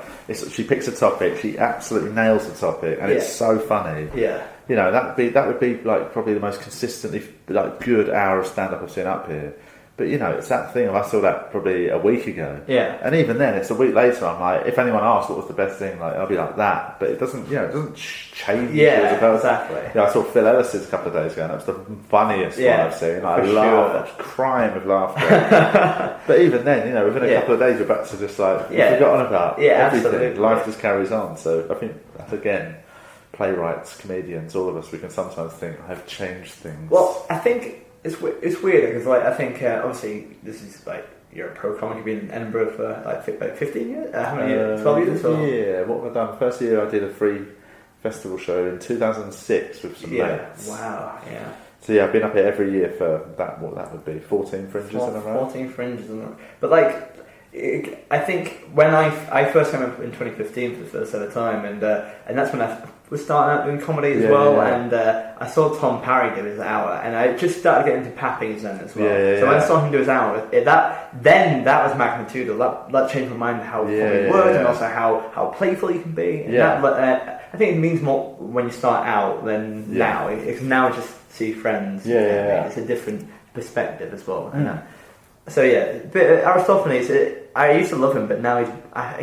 she picks a topic, she absolutely nails the topic, and it's so funny. Yeah. That would be like probably the most consistently like good hour of stand up I've seen up here. But it's that thing. I saw that probably a week ago. Yeah. And even then, it's a week later. I'm like, if anyone asks what was the best thing, like I'll be like that. But it doesn't, it doesn't change. Yeah, exactly. I saw Phil Ellis's a couple of days ago, and that was the funniest one I've seen. Like, I laughed, crying with laughter. But even then, within a couple of days, you're back to just like you've forgotten about everything. Absolutely. Life just carries on. So I think that's again, playwrights, comedians, all of us, we can sometimes think I've changed things. Well, I think. It's weird because I think obviously this is like you're a pro comic. You've been in Edinburgh for like 15 years. How many years? 12 years? Or? Yeah. What have I done? First year I did a free festival show in 2006 with some mates. Wow. Yeah. So I've been up here every year for that. What that would be 14 fringes in a row. 14 fringes in a row. But I think when I first came up in 2015 for the first ever time, and that's when I was starting out doing comedy as well, and I saw Tom Parry do his hour, and I just started getting into Pappy's then as well. When I saw him do his hour, that was magnitudinal. That changed my mind how funny it worked, and also how playful you can be. And I think it means more when you start out than now. It's now just see friends. It's a different perspective as well. So but Aristophanes, I used to love him, but now he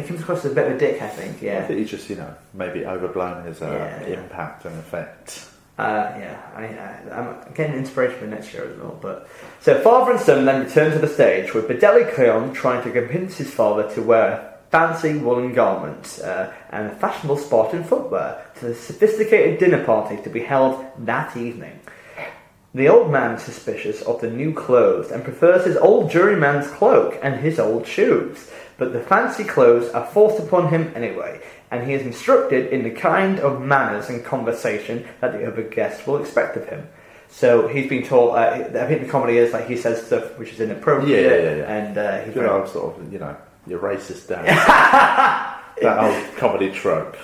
comes across as a bit of a dick, I think. I think he's just maybe overblown his impact and effect. I'm getting inspiration for next year as well. But so father and son then return to the stage with Donnelly Cleon trying to convince his father to wear fancy woolen garments and a fashionable sport in footwear to the sophisticated dinner party to be held that evening. The old man is suspicious of the new clothes and prefers his old juryman's cloak and his old shoes, but the fancy clothes are forced upon him anyway, and he is instructed in the kind of manners and conversation that the other guests will expect of him. So he's been taught, I think the comedy is like he says stuff which is inappropriate, and he's sort of, your racist dad. that old comedy trope,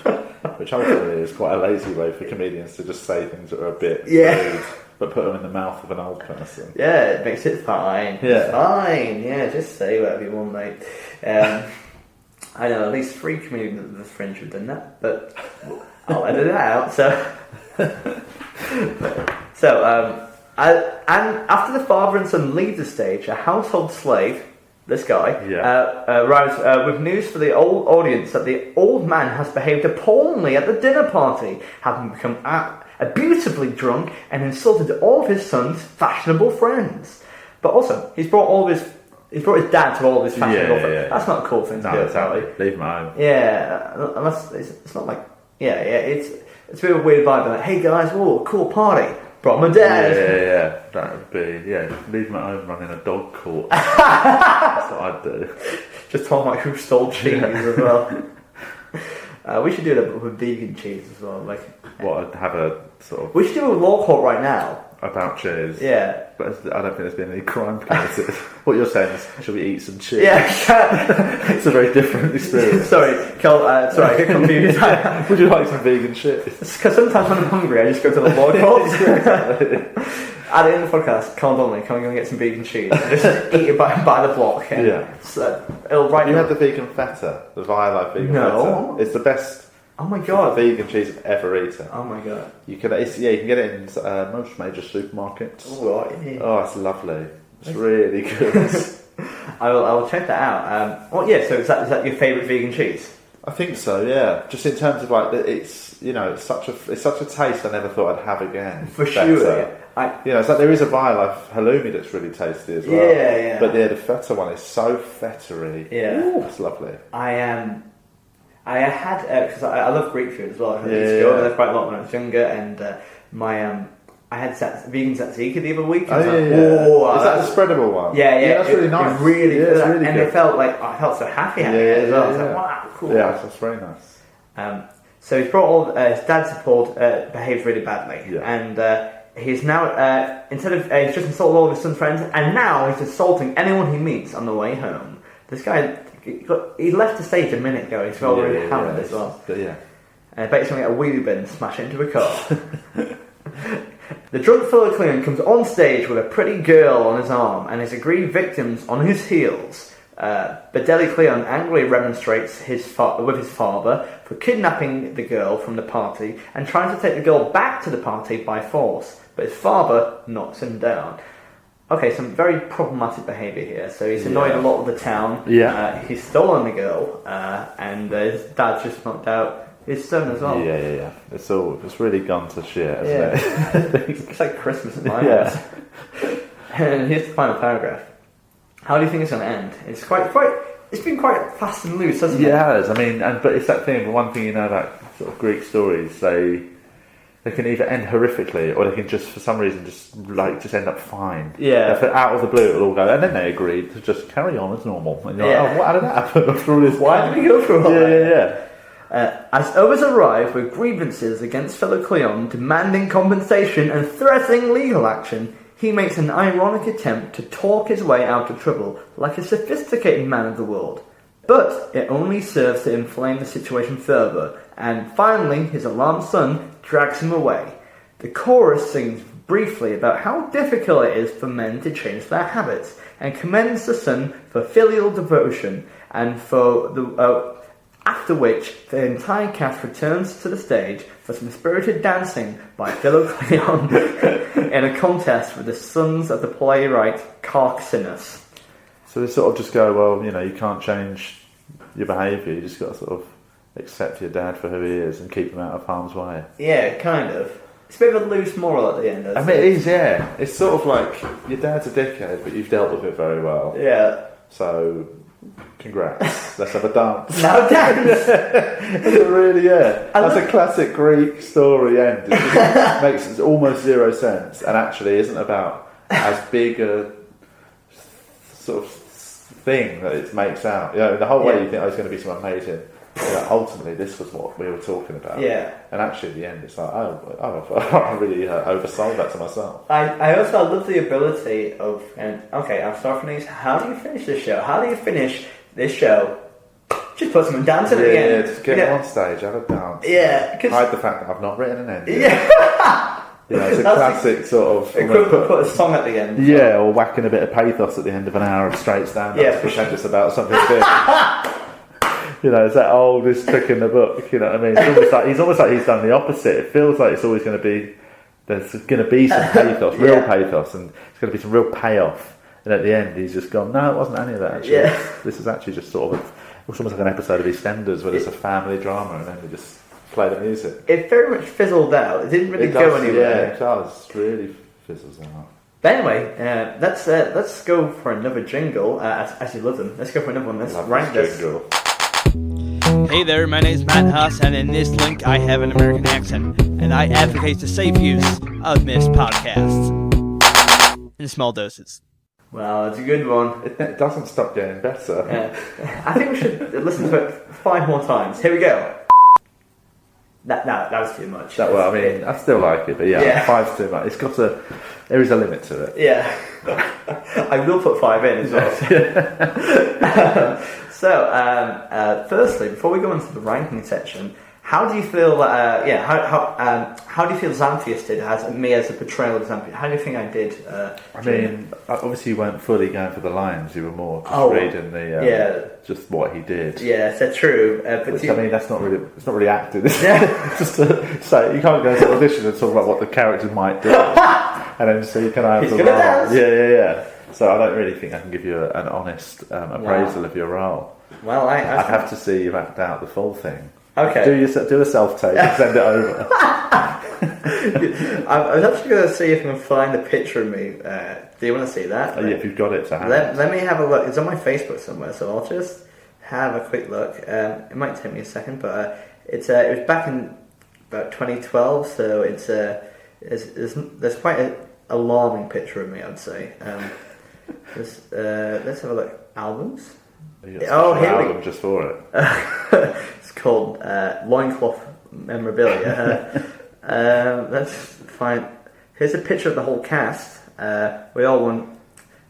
which ultimately is quite a lazy way for comedians to just say things that are a bit rude, but put them in the mouth of an old person. Yeah, it makes it fine. Yeah. It's fine. Yeah, just say whatever you want, mate. I know at least 3 comedians of the Fringe have done that, but I'll edit it out. And after the father and son leave the stage, a household slave, this guy, arrives with news for the old audience that the old man has behaved appallingly at the dinner party, having become abusively drunk and insulted all of his son's fashionable friends. But also, he's brought his dad to all of his fashionable friends. Yeah. That's not a cool thing to do. Exactly. Leave him at home. Yeah, unless it's not like it's a bit of a weird vibe. Like, hey guys, cool party. Brought my dad. Yeah. That would be, leave him at home running a dog court. That's what I'd do. Just talking about who stole cheese as well. We should do that with vegan cheese as well. Like, I'd have a sort of... We should do a law court right now. About cheese? Yeah. But I don't think there's been any crime committed. What you're saying is, should we eat some cheese? Yeah. It's a very different experience. Sorry, I get confused. Would you like some vegan cheese? Because sometimes when I'm hungry, I just go to the law court. At the end of the podcast, Carl Donnelly, can we go and get some vegan cheese? Just eat it by the block. So it'll You had the vegan feta, the Via vegan feta. It's the best. Oh my god! Vegan cheese I've ever eaten. Oh my god! You can get it in most major supermarkets. Oh, right. Oh, it's lovely. It's really good. I will check that out. So is that your favourite vegan cheese? I think so. Yeah, just in terms of like it's such a taste I never thought I'd have again. For sure. It's like there is a Via halloumi that's really tasty as well. Yeah. But the feta one is so feta-y. Yeah, it's lovely. I had because I love Greek food as well. I used to go over there quite a lot when I was younger, and I had vegan tzatziki the other week. Is that the spreadable one? Yeah, that's really nice. It's really good, it's really and good. I felt so happy having it as well. I was like, wow, cool. Yeah, that's very nice. So he's brought all his dad's support behaved really badly, and he's now instead of he's just insulted all of his son's friends, and now he's assaulting anyone he meets on the way home. This guy. He left the stage a minute ago. He's already hammered as well. Yeah. I bet he's going to get a wheelie bin and smash it into a car. The drunk fellow Cleon comes on stage with a pretty girl on his arm and his agreed victims on his heels. Donnelly Cleon angrily remonstrates with his father for kidnapping the girl from the party and trying to take the girl back to the party by force, but his father knocks him down. Okay, some very problematic behaviour here. So he's annoyed a lot of the town. Yeah. He's stolen the girl, and his dad's just knocked out his son as well. Yeah. It's really gone to shit, hasn't it? It's like Christmas at my house. And here's the final paragraph. How do you think it's going to end? It's it's been quite fast and loose, hasn't it? Yeah, it has. I mean, but it's that thing. One thing you know about sort of Greek stories, they can either end horrifically, or they can just, for some reason, just end up fine. Yeah. Out of the blue, it'll all go, and then they agreed to just carry on as normal. And you're like, how did that happen after all this? Why did we go through all that? Yeah. As others arrive with grievances against fellow Cleon, demanding compensation and threatening legal action, he makes an ironic attempt to talk his way out of trouble like a sophisticated man of the world. But it only serves to inflame the situation further, and finally his alarmed son drags him away. The chorus sings briefly about how difficult it is for men to change their habits, and commends the son for filial devotion, and after which the entire cast returns to the stage for some spirited dancing by fellow Cleon in a contest with the sons of the playwright Carcinus. So they sort of just go, well, you can't change your behaviour, you just got to sort of accept your dad for who he is and keep him out of harm's way. Yeah, kind of. It's a bit of a loose moral at the end. I mean, it is, yeah. It's sort of like, your dad's a dickhead, but you've dealt with it very well. Yeah. So, congrats. Let's have a dance. Now dance! That's a classic Greek story end. It makes almost zero sense, and actually isn't about as big a sort of thing that it makes out. The whole way you think, it's going to be some amazing... ultimately, this was what we were talking about. Yeah. And actually, at the end, it's like, I really oversold that to myself. I also love the ability of... Aristophanes, how do you finish this show? How do you finish this show Just put someone dancing at the end. Yeah, just get on stage, have a dance. Yeah. Hide the fact that I've not written an ending. Yeah. It's a classic sort of... Equivalent put a song at the end. Yeah, or whacking a bit of pathos at the end of an hour of straight stand-up. Yeah, pretend it's about something big. It's that oldest trick in the book, you know what I mean? It's almost like he's done the opposite. It feels like it's always going to be... There's going to be some pathos, real pathos, and it's going to be some real payoff. And at the end, he's just gone, no, it wasn't any of that, actually. Yeah. This is actually just sort of... It's almost like an episode of EastEnders where there's a family drama and then they just play the music. It very much fizzled out. It didn't really go anywhere. Yeah, it does. Really fizzles out. But anyway, let's go for another jingle. As you love them, let's go for another one. Let's rank this. Jingle. Hey there, my name's Matt Huss, and in this link I have an American accent, and I advocate the safe use of Miffs podcasts in small doses. Well, it's a good one. It doesn't stop getting better. I think we should listen to it 5 more times. Here we go. That was too much. I still like it, but yeah. 5's too much. There is a limit to it. Yeah. I will put 5 in as well. So, firstly, before we go into the ranking section, how do you feel? How do you feel Xanthias did as me as a portrayal of Xanthias? How do you think I did? Obviously you weren't fully going for the lines. You were more just reading just what he did. Yeah, so true. That's not really. It's not really acting. Just to say, you can't go to an audition and talk about what the characters might do, and then so you can have the role. Yeah. So I don't really think I can give you an honest appraisal of your role. Well, I'd have to see you act out the full thing. Okay. Do a self-tape and send it over. I was actually going to see if I can find a picture of me. Do you want to see that? Yeah, if you've got it to hand. Let me have a look. It's on my Facebook somewhere, so I'll just have a quick look. It might take me a second, but it was back in about 2012, so there's quite an alarming picture of me, I'd say. Let's have a look. Albums? Here we go. Just for it. It's called Loincloth Memorabilia. Let's find. Here's a picture of the whole cast. We all want.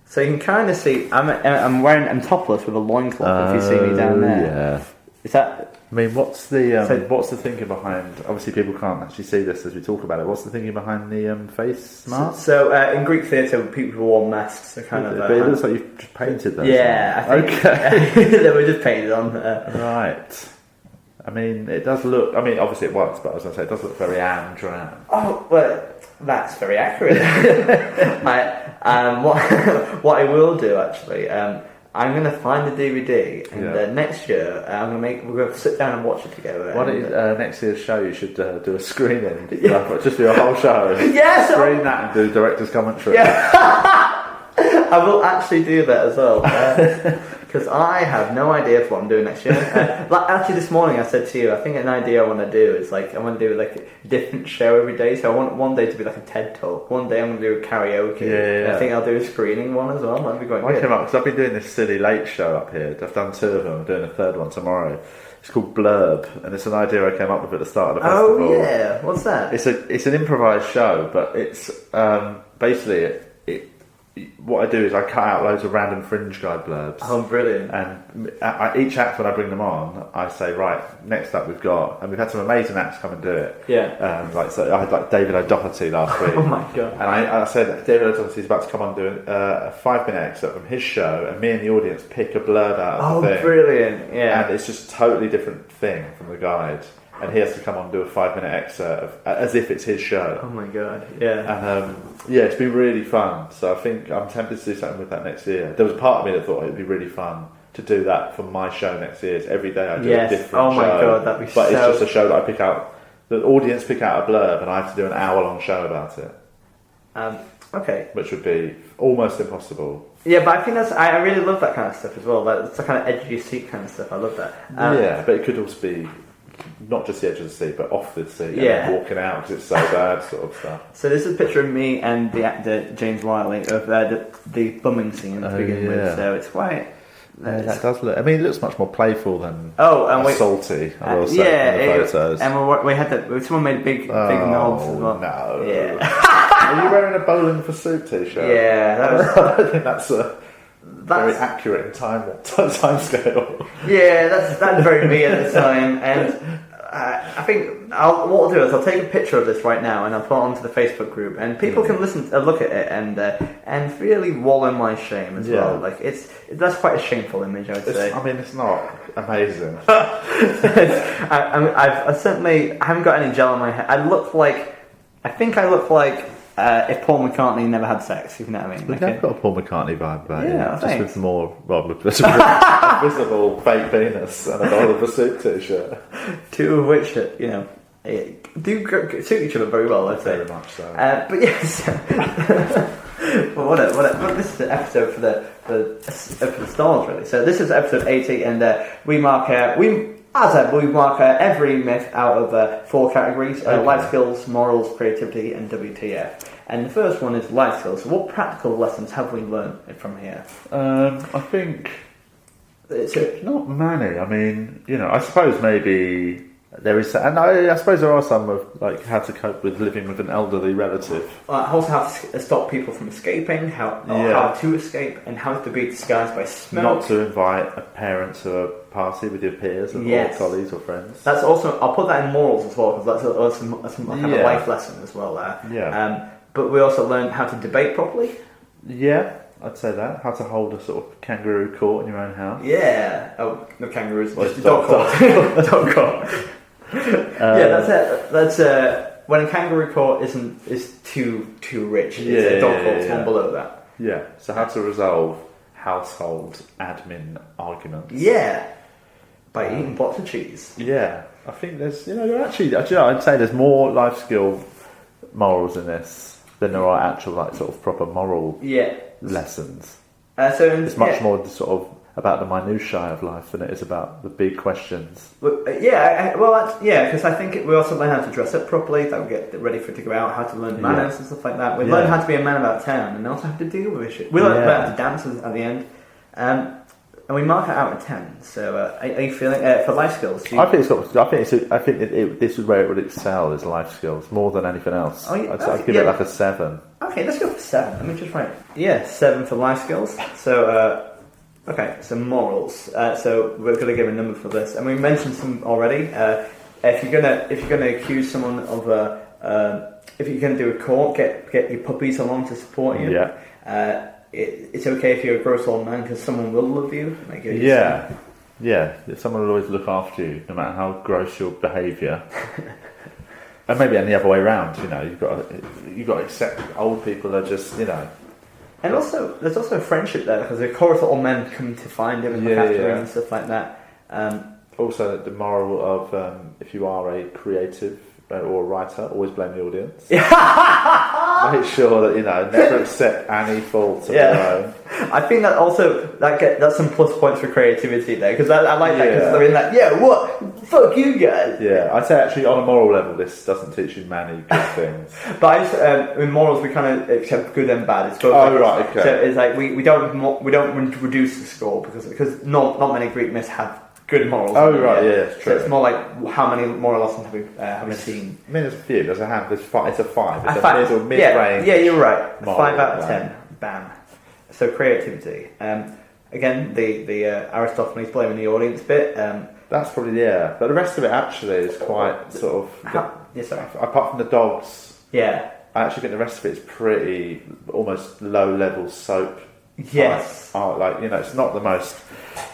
So you can kind of see. I'm topless with a loincloth. If you see me down there. Yeah. Is that? I mean, what's the thinking behind? Obviously, people can't actually see this as we talk about it. What's the thinking behind the face mask? So in Greek theatre, people wore masks. So kind of. But it looks like you've just painted them. Yeah. I think, okay. They were just painted on. Right. I mean, it does look. I mean, obviously it works, but as I say, it does look very androgyne. Oh well, that's very accurate. What I will do actually. I'm going to find the DVD, and next year we're going to sit down and watch it together. Why don't you, next year's show you should do a screening, just do a whole show. Yes, screen that and do director's commentary. Yeah. I will actually do that as well, because I have no idea what I'm doing next year. Actually, this morning I said to you, I think an idea I want to do is I want to do a different show every day. So I want one day to be like a TED talk. One day I'm going to do a karaoke. Yeah. I think I'll do a screening one as well. That'd be quite good. I came up because I've been doing this silly late show up here. I've done 2 of them. I'm doing a 3rd one tomorrow. It's called Blurb, and it's an idea I came up with at the start of the festival. Oh yeah, what's that? It's an improvised show, but it's basically what I do is I cut out loads of random Fringe guide blurbs. Oh, brilliant. And each act, when I bring them on, I say, right, next up we've got... And we've had some amazing acts come and do it. Yeah. So I had David O'Doherty last week. Oh, my God. And I said, David O'Doherty's about to come on doing a 5-minute excerpt from his show, and me and the audience pick a blurb out of the thing. Oh, brilliant. Yeah. And it's just a totally different thing from the guide. And he has to come on and do a 5-minute excerpt as if it's his show. Oh my god, yeah. And it's been really fun. So I think I'm tempted to do something with that next year. There was a part of me that thought it'd be really fun to do that for my show next year. Every day I do a different show. Oh my god, that'd be But it's just a show that I pick out. The audience pick out a blurb, and I have to do an hour-long show about it. Okay. Which would be almost impossible. Yeah, but I think I really love that kind of stuff as well. It's the kind of edge of your seat kind of stuff. I love that. Yeah, but it could also be not just the edge of the seat, but off the seat, and walking out because it's so bad, sort of stuff. So this is a picture of me and the actor James Wiley of the bumming scene to begin with. So it's quite. That does look. I mean, it looks much more playful than salty. I will say, from the photos. And we had that. Someone made big knobs as well. No. Yeah. Are you wearing a Bowling for Soup t-shirt? Yeah. I don't think that's a very accurate in time scale. Yeah, that's very me at the time, and I think what I'll do is I'll take a picture of this right now and I'll put it onto the Facebook group, and people can look at it and really wallow in my shame as well. Like that's quite a shameful image, I'd say. I mean, it's not amazing. I certainly haven't got any gel on my head. I think I look like if Paul McCartney never had sex, if you know what I mean. We've got a Paul McCartney vibe about it. Yeah, just with more visible fake penis and a Dollar of a Suit t-shirt. Two of which, do suit each other very well, I'd say. Very much so. But yes, well, what this is an episode for the stars, really. So this is episode 80, and we mark every myth out of 4 categories: life skills, morals, creativity, and WTF. And the first one is life skills. So what practical lessons have we learned from here? I think it's not many. I mean, I suppose maybe there is, and I suppose there are some of like how to cope with living with an elderly relative. Also, how to stop people from escaping, how to escape, and how to be disguised by smoke. Not to invite a parent to a party with your peers or colleagues or friends. That's also, I'll put that in morals as well, because that's a kind of life lesson as well there. Yeah. But we also learned how to debate properly. Yeah, I'd say that. How to hold a sort of kangaroo court in your own house. Yeah. Oh, no kangaroos. Well, just a dog court. Dog court. Yeah, that's it. That's when a kangaroo court is too rich. It's a dog court's one below that. Yeah. So how to resolve household admin arguments. Yeah. By eating blocks of cheese. Yeah. I think there's, actually, I'd say there's more life skill morals in this than there are actual like sort of proper moral lessons. So it's much more sort of about the minutiae of life than it is about the big questions. Because I think we also learn how to dress up properly, that we get ready to go out, how to learn manners and stuff like that. We learn how to be a man about town, and also have to deal with issues. We learn how to dance at the end, and we mark it out of 10. So, are you feeling for life skills? I think this is where it would excel is life skills more than anything else. I'd give it like a 7. Okay, let's go for 7. Let me just write. Yeah, 7 for life skills. So. Okay, so morals. So we're going to give a number for this, and we mentioned some already. If you're gonna accuse someone of if you're going to do a court, get your puppies along to support you. Yeah. It's okay if you're a gross old man because someone will love you. Yeah. Someone will always look after you, no matter how gross your behaviour. And maybe any other way around. You've got to accept old people are just And also, there's also a friendship there because of course all men come to find him and look after him and stuff like that. Also, the moral of if you are a creative or a writer, always blame the audience. Make sure that never accept any faults of your own. I think that also that's some plus points for creativity there because I like that because they're in that. What? Fuck you guys. Yeah, I'd say actually on a moral level, this doesn't teach you many good things. But in morals, we kind of accept good and bad. It's both. Right, okay. So it's like we don't reduce the score because not many Greek myths have good morals. It's true. So it's more like how many moral lessons have we seen? I mean, there's a few. It's a 5. It's a mid-range. Yeah, you're right. 5 out of 10. Bam. So creativity. Again, the Aristophanes blaming the audience bit. That's probably but the rest of it actually is quite sort of. Apart from the dogs. Yeah. I actually think the rest of it is pretty almost low-level soap. Yes. It's not the most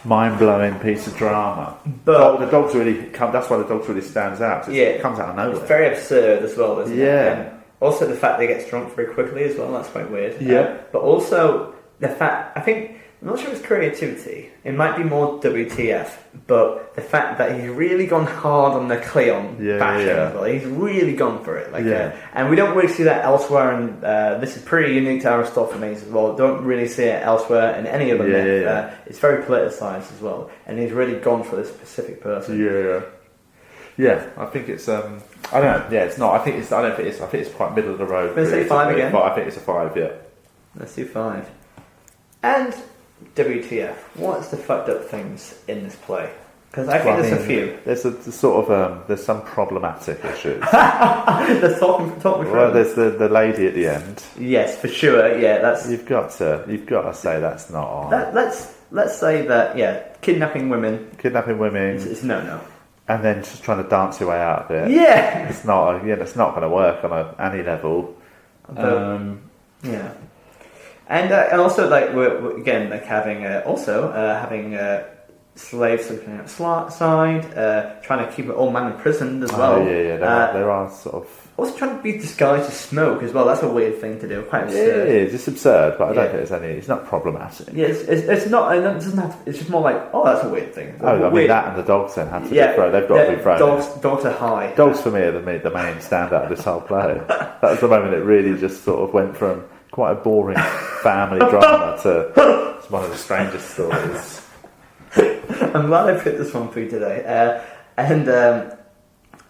mind-blowing piece of drama. But the dogs really come. That's why the dogs really stands out. It comes out of nowhere. It's very absurd as well, isn't it? Yeah. Also, the fact they get drunk very quickly as well. That's quite weird. Yeah. But also the fact I'm not sure it's creativity. It might be more WTF. But the fact that he's really gone hard on the Cleon bashing as well. He's really gone for it. And we don't really see that elsewhere. And this is pretty unique to Aristophanes as well. Don't really see it elsewhere in any other myth. It's very politicized as well. And he's really gone for this specific person. Yeah, I think it's. I don't know. Yeah, it's not. I think it's quite middle of the road. Let's say 5 again. But I think it's a 5. Yeah. Let's do 5. And WTF? What's the fucked up things in this play? Because I think there's a few. There's a sort of there's some problematic issues. Let's talk me through. Well, there's the lady at the end. Yes, for sure. Yeah, that's. You've got to say that's not on. Let's say that kidnapping women. It's no. And then just trying to dance your way out of it. Yeah. It's not going to work on any level. Yeah. And also, like, we're again, like, having slaves sleeping outside, trying to keep an old man imprisoned as well. Yeah. There are sort of... Also trying to be disguised as smoke as well. That's a weird thing to do. Quite absurd. It is. It's absurd, but I don't think it's not problematic. Yeah, it's not. It doesn't have. It's just more like, oh, that's a weird thing. I mean, that and the dogs then have to be thrown. They've got to be thrown. Dogs are high. Dogs for me are the main standout of this whole play. That was the moment it really just sort of went from quite a boring family drama to one of the strangest stories. I'm glad I picked this one for you today, and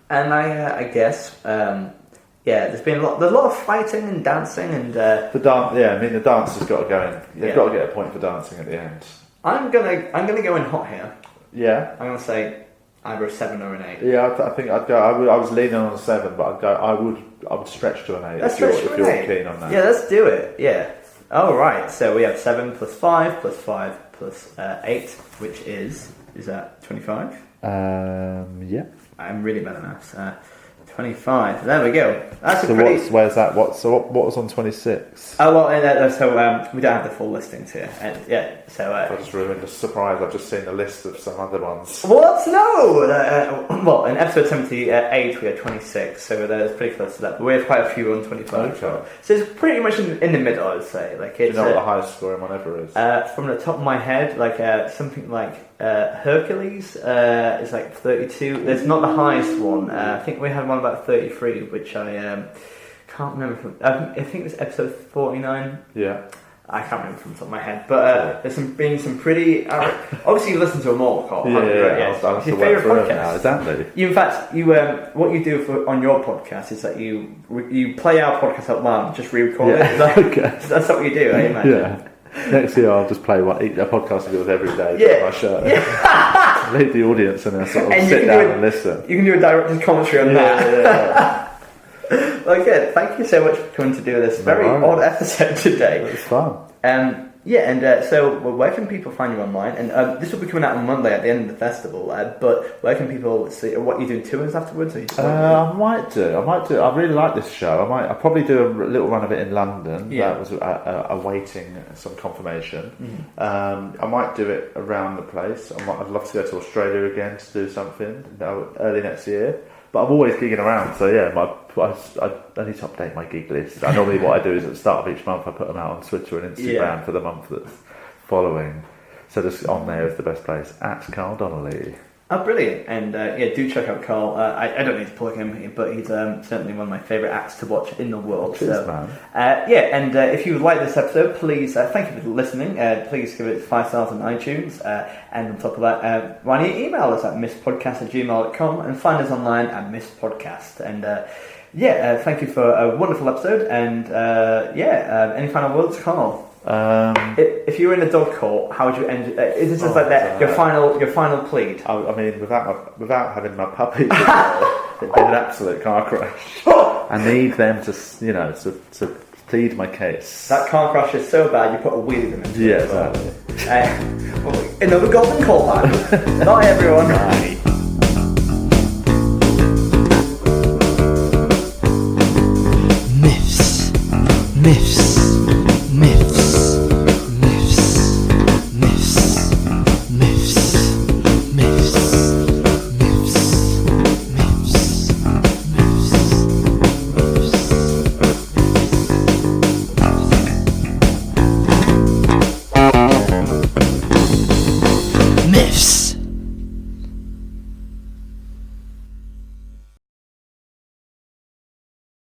I guess there's been there's a lot of fighting and dancing and the dance. Yeah, I mean the dance has got to go in. You've got to get a point for dancing at the end. I'm gonna go in hot here. Yeah, I'm gonna say either a 7 or an 8. Yeah, I think I'd go. I was leaning on a 7, but I would stretch to an 8 if you're keen on that. Yeah, let's do it. Yeah. All right. So we have 7 plus 5 plus 5 plus 8, which is that 25? Yeah. I'm really bad at maths. 25. There we go. That's so where's that? What was on 26? Oh well, so we don't have the full listings here. So I just ruined the surprise. I've just seen the list of some other ones. What? No. Well, in episode 78 we had 26, so that's pretty close to that. But we have quite a few on 25. Okay. So it's pretty much in the middle, I'd say. Like, it's, do you know what the highest scoring one ever is? From the top of my head, like something like Hercules is like 32. There's not the highest one. I think we had one about 33, which I can't remember from. I think it was episode 49. Yeah. I can't remember from the top of my head, but there's been some pretty. Obviously, you listen to them all, Carl. Yeah. It's your favourite podcast now, exactly. In fact, what you do on your podcast is that you play our podcast out loud, and just re-record it. Okay. That's what you do, I imagine. Yeah. Next year, I'll just play a podcast of yours every day. On my show. Yeah. Leave the audience and then sort of sit down and listen. You can do a director's commentary on that. Yeah. Well, good. Thank you so much for coming to do this very odd episode today. It was fun. So where can people find you online? And this will be coming out on Monday at the end of the festival. But where can people see what you do tours afterwards? I might do. I really like this show. I'll probably do a little run of it in London. Yeah. That was awaiting some confirmation. Mm-hmm. I might do it around the place. I'd love to go to Australia again to do something early next year. But I'm always gigging around, so yeah, I need to update my gig list. Normally what I do is at the start of each month I put them out on Twitter and Instagram for the month that's following. So just on there is the best place, at Carl Donnelly. Oh, brilliant. And do check out Carl. I don't need to plug him, but he's certainly one of my favourite acts to watch in the world. Cheers, man. And if you like this episode, please, thank you for listening. Please give it 5 stars on iTunes. And on top of that, why don't you email us at misspodcast@gmail.com and find us online at misspodcast. And thank you for a wonderful episode. And any final words, Carl? If you were in a dog court, how would you end? Is this just like that? Your final plead? I mean, without having my puppies, it'd be an absolute car crash. I need them to plead my case. That car crash is so bad, you put a wheel in it. Yeah, exactly. Another golden callback. Bye, everyone. Bye. Miffs.